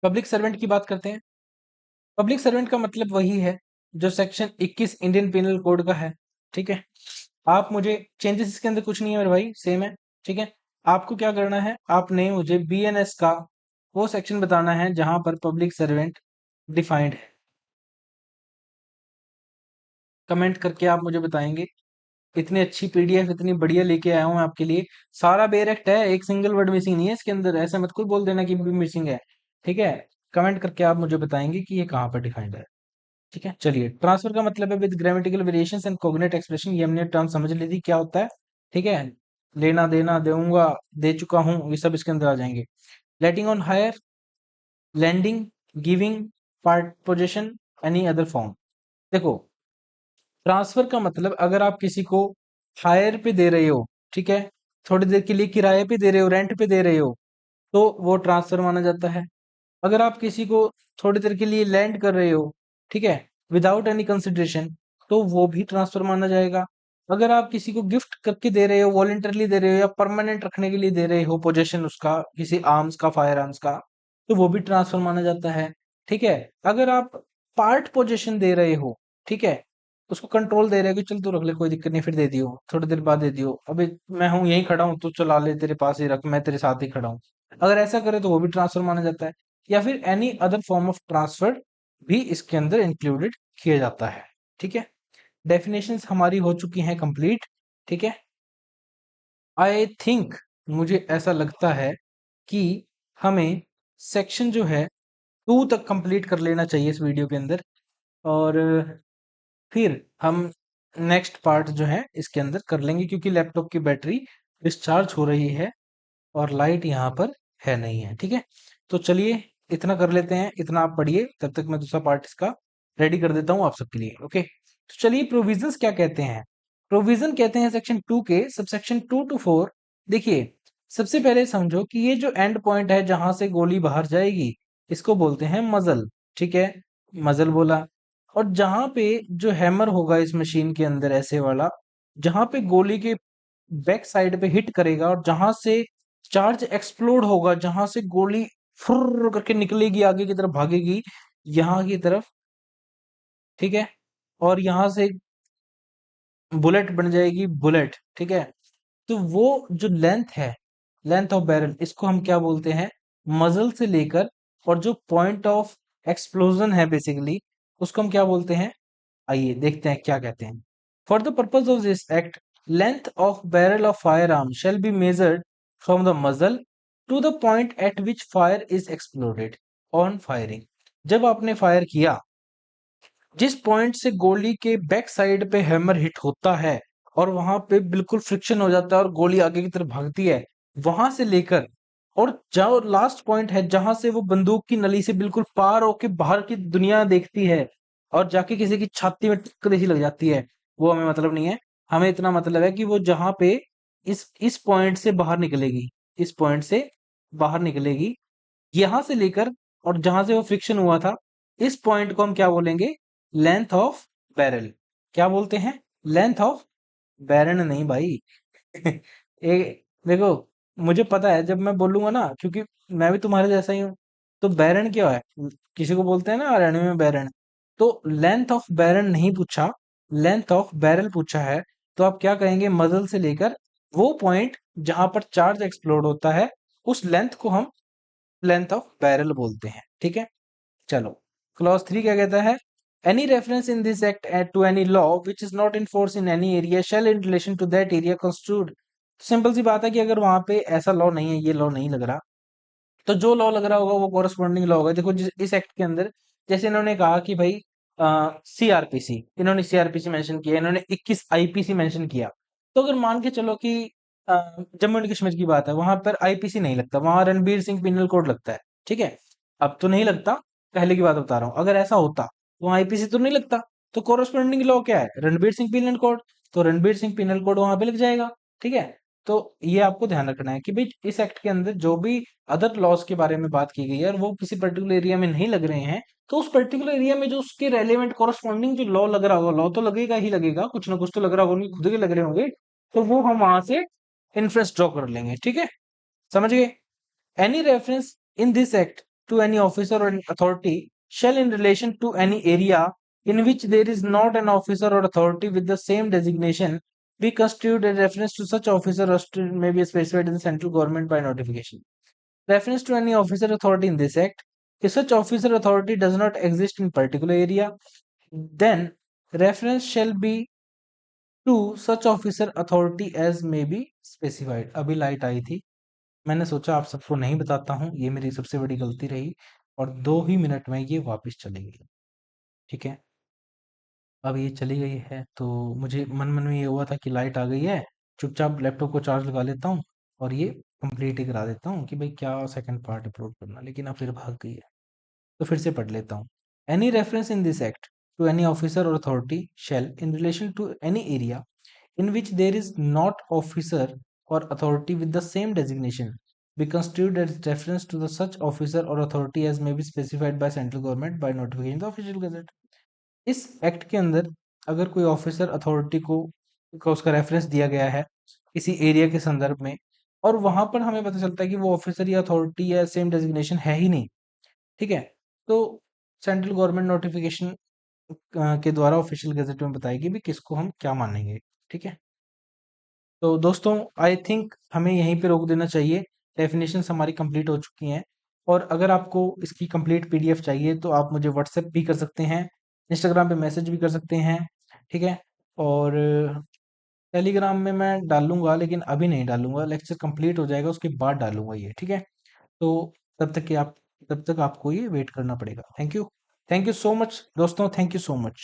पब्लिक सर्वेंट की बात करते हैं। पब्लिक सर्वेंट का मतलब वही है जो सेक्शन 21 इंडियन पिनल कोड का है, ठीक है। आप मुझे, चेंजेस इसके अंदर कुछ नहीं है मेरे भाई, सेम है, ठीक है। आपको क्या करना है, आपने मुझे BNS का वो सेक्शन बताना है जहां पर पब्लिक सर्वेंट डिफाइंड है। कमेंट करके आप मुझे बताएंगे। इतनी अच्छी PDF इतनी बढ़िया लेके आया हूं मैं आपके लिए। सारा बेरेक्ट है, एक सिंगल वर्ड मिसिंग नहीं है इसके अंदर, ऐसा मत कोई बोल देना कि मिसिंग है, ठीक है। कमेंट करके आप मुझे बताएंगे कि ये कहाँ पर डिफाइंड है, ठीक है। चलिए, ट्रांसफर का मतलब है with grammatical variations and cognate expression, ये हमने टर्म समझ ली थी क्या होता है, ठीक है। लेना देना, दूंगा, दे चुका हूं, ये सब इसके अंदर आ जाएंगे। Letting on hire, lending, giving, part position, any other form. देखो, ट्रांसफर का मतलब अगर आप किसी को हायर पे दे रहे हो, ठीक है, थोड़ी देर के लिए किराए पे दे रहे हो, रेंट पे दे रहे हो, तो वो ट्रांसफर माना जाता है। अगर आप किसी को थोड़ी देर के लिए लैंड कर रहे हो, ठीक है, विदाउट एनी कंसिडरेशन, तो वो भी ट्रांसफर माना जाएगा। अगर आप किसी को गिफ्ट करके दे रहे हो, वॉलेंटरली दे रहे हो, या परमानेंट रखने के लिए दे रहे हो पोजेशन उसका, किसी आर्म्स का, फायर आर्म्स का, तो वो भी ट्रांसफर माना जाता है, ठीक है। अगर आप पार्ट पोजेशन दे रहे हो, ठीक है, उसको कंट्रोल दे रहे हो कि चल तू रख ले, कोई दिक्कत नहीं, फिर दे दियो, थोड़ी देर बाद दे दियो, अबे मैं हूं यहीं खड़ा हूं, तू चला ले, तेरे पास ही रख, मैं तेरे साथ ही खड़ा हूं, अगर ऐसा करे तो वो भी ट्रांसफर माना जाता है। या फिर any other form of transfer भी इसके अंदर इंक्लूडेड किया जाता है, ठीक है। डेफिनेशंस हमारी हो चुकी हैं कंप्लीट, ठीक है। आई थिंक, मुझे ऐसा लगता है कि हमें सेक्शन जो है 2 तक कंप्लीट कर लेना चाहिए इस वीडियो के अंदर, और फिर हम नेक्स्ट पार्ट जो है इसके अंदर कर लेंगे, क्योंकि लैपटॉप की बैटरी डिस्चार्ज हो रही है और लाइट यहाँ पर है नहीं है, ठीक है। तो चलिए, इतना कर लेते हैं, इतना आप पढ़िए, तब तक मैं दूसरा पार्ट इसका रेडी कर देता हूँ आप सबके लिए, ओके। तो चलिए, प्रोविजंस क्या कहते हैं? प्रोविजन कहते हैं सेक्शन 2 के सबसेक्शन 2 to 4। देखिए, सबसे पहले समझो कि ये जो एंड पॉइंट है जहां से गोली बाहर जाएगी, इसको बोलते हैं मजल, ठीक है, मजल बोला। और जहां पे जो हैमर होगा इस मशीन के अंदर, ऐसे वाला, जहां पे गोली के बैक साइड पे हिट करेगा और जहां से चार्ज एक्सप्लोड होगा, जहां से गोली फुर्र करके निकलेगी, आगे की तरफ भागेगी, यहाँ की तरफ, ठीक है, और यहाँ से बुलेट बन जाएगी, बुलेट, ठीक है। तो वो जो लेंथ है, लेंथ ऑफ बैरल, इसको हम क्या बोलते हैं? मजल से लेकर, और जो पॉइंट ऑफ एक्सप्लोजन है बेसिकली, उसको हम क्या बोलते हैं? आइए देखते हैं क्या कहते हैं। For the purpose of this act, length of barrel of firearm shall be measured from the muzzle to the point at which fire is exploded on firing. जब आपने फायर किया, जिस पॉइंट से गोली के बैक साइड पे hammer hit होता है और वहां पे बिल्कुल फ्रिक्शन हो जाता है और गोली आगे की तरफ भागती है, वहां से लेकर, और जो लास्ट पॉइंट है जहां से वो बंदूक की नली से बिल्कुल पार होके बाहर की दुनिया देखती है और जाके किसी की छाती में टिक्कर जैसी लग जाती है, वो हमें मतलब नहीं है। हमें इतना मतलब है कि वो जहां पे इस पॉइंट से बाहर निकलेगी, इस पॉइंट से बाहर निकलेगी, यहां से लेकर, और जहां से वो फ्रिक्शन हुआ था, इस पॉइंट को हम क्या बोलेंगे? Length of barrel. क्या बोलते हैं? लेंथ ऑफ बैरल नहीं भाई। देखो, मुझे पता है जब मैं बोलूंगा ना, क्योंकि मैं भी तुम्हारे जैसा ही हूँ। तो बैरन क्या है? किसी को बोलते हैं ना हरियाणवी में बैरन। तो लेंथ ऑफ बैरन नहीं पूछा, लेंथ ऑफ बैरल पूछा है। तो आप क्या कहेंगे? मजल से लेकर वो पॉइंट जहां पर चार्ज एक्सप्लोड होता है, उस लेंथ को हम लेंथ ऑफ बैरल बोलते हैं, ठीक है। चलो, क्लॉज 3 क्या कहता है? Any reference in this act to any law which is not in force in any area shall in relation to that area constitute. Simple सी बात है कि अगर वहां पे ऐसा लॉ नहीं है, ये लॉ नहीं लग रहा, तो जो लॉ लग रहा होगा वो कोरस्पॉन्डिंग लॉ होगा। देखो, इस एक्ट के अंदर जैसे इन्होंने कहा कि भाई सीआरपीसी, इन्होंने सीआरपीसी मेंशन किया, इन्होंने 21 आईपीसी मेंशन किया। तो अगर मान के चलो कि अ, जम्मू एंड कश्मीर की बात है, वहां पर आईपीसी नहीं लगता, वहां रणबीर सिंह पिनल कोड लगता है। ठीक है, अब तो नहीं लगता, पहले की बात बता रहा हूँ। अगर ऐसा होता तो वहां आईपीसी तो नहीं लगता, तो कोरस्पोंडिंग लॉ क्या है, रणबीर सिंह पिनल कोड, तो रणबीर सिंह पिनल कोड वहां पे लग जाएगा। ठीक है, तो ये आपको ध्यान रखना है कि भाई इस एक्ट के अंदर जो भी अदर लॉज के बारे में बात की गई है और वो किसी पर्टिकुलर एरिया में नहीं लग रहे हैं, तो उस पर्टिकुलर एरिया में जो उसके रेलेवेंट कॉरस्पॉन्डिंग जो लॉ लग रहा होगा, लॉ तो लगेगा ही लगेगा, कुछ ना कुछ तो लग रहा होगा, उनके खुद के लग रहे होंगे, तो वो हम वहां से इन्फ्रेंस ड्रॉ कर लेंगे। ठीक है, समझ गए? Any reference in this act to any officer और authority shall in relation to any area in which there is not an officer or authority with the same designation be constituted a reference to such officer or may be specified in the central government by notification. Reference to any officer authority in this act. If such officer authority does not exist in particular area, then reference shall be to such officer authority as may be specified. अभी light आई थी, मैंने सोचा आप सबको नहीं बताता हूँ, ये मेरी सबसे बड़ी गलती रही, और 2 ही मिनट में ये वापस चली गई। ठीक है, अब ये चली गई है तो मुझे मन मन में ये हुआ था कि लाइट आ गई है, चुपचाप लैपटॉप को चार्ज लगा लेता हूँ और ये कंप्लीट ही करा देता हूँ कि भाई क्या सेकंड पार्ट अपलोड करना, लेकिन अब फिर भाग गई है। तो फिर से पढ़ लेता हूँ। Any reference in this act to any officer और authority shall in relation to any area in which there is not officer or authority with the same designation be construed as reference to the such officer or authority as may be specified by central government by notification the official gazette. इस act के अंदर अगर कोई officer authority को उसका reference दिया गया है किसी एरिया के संदर्भ में, और वहां पर हमें पता चलता है कि वो ऑफिसर या अथॉरिटी या सेम डेजिग्नेशन है ही नहीं, ठीक है, तो सेंट्रल गवर्नमेंट नोटिफिकेशन के द्वारा ऑफिशियल गazette में बताएगी भी किसको हम क्या मानेंगे। ठीक है, तो दोस्तों आई थिंक हमें यहीं पे रोक देना चाहिए। डेफिनेशंस हमारी कंप्लीट हो चुकी हैं, और अगर आपको इसकी कंप्लीट पीडीएफ चाहिए तो आप मुझे व्हाट्सएप भी कर सकते हैं, इंस्टाग्राम पे मैसेज भी कर सकते हैं। ठीक है, और टेलीग्राम में मैं डालूंगा, लेकिन अभी नहीं डालूंगा, लेक्चर कंप्लीट हो जाएगा उसके बाद डालूंगा ये। ठीक है, तो तब तक कि आप तब तक आपको ये वेट करना पड़ेगा। Thank you, thank you so much दोस्तों, थैंक यू सो मच।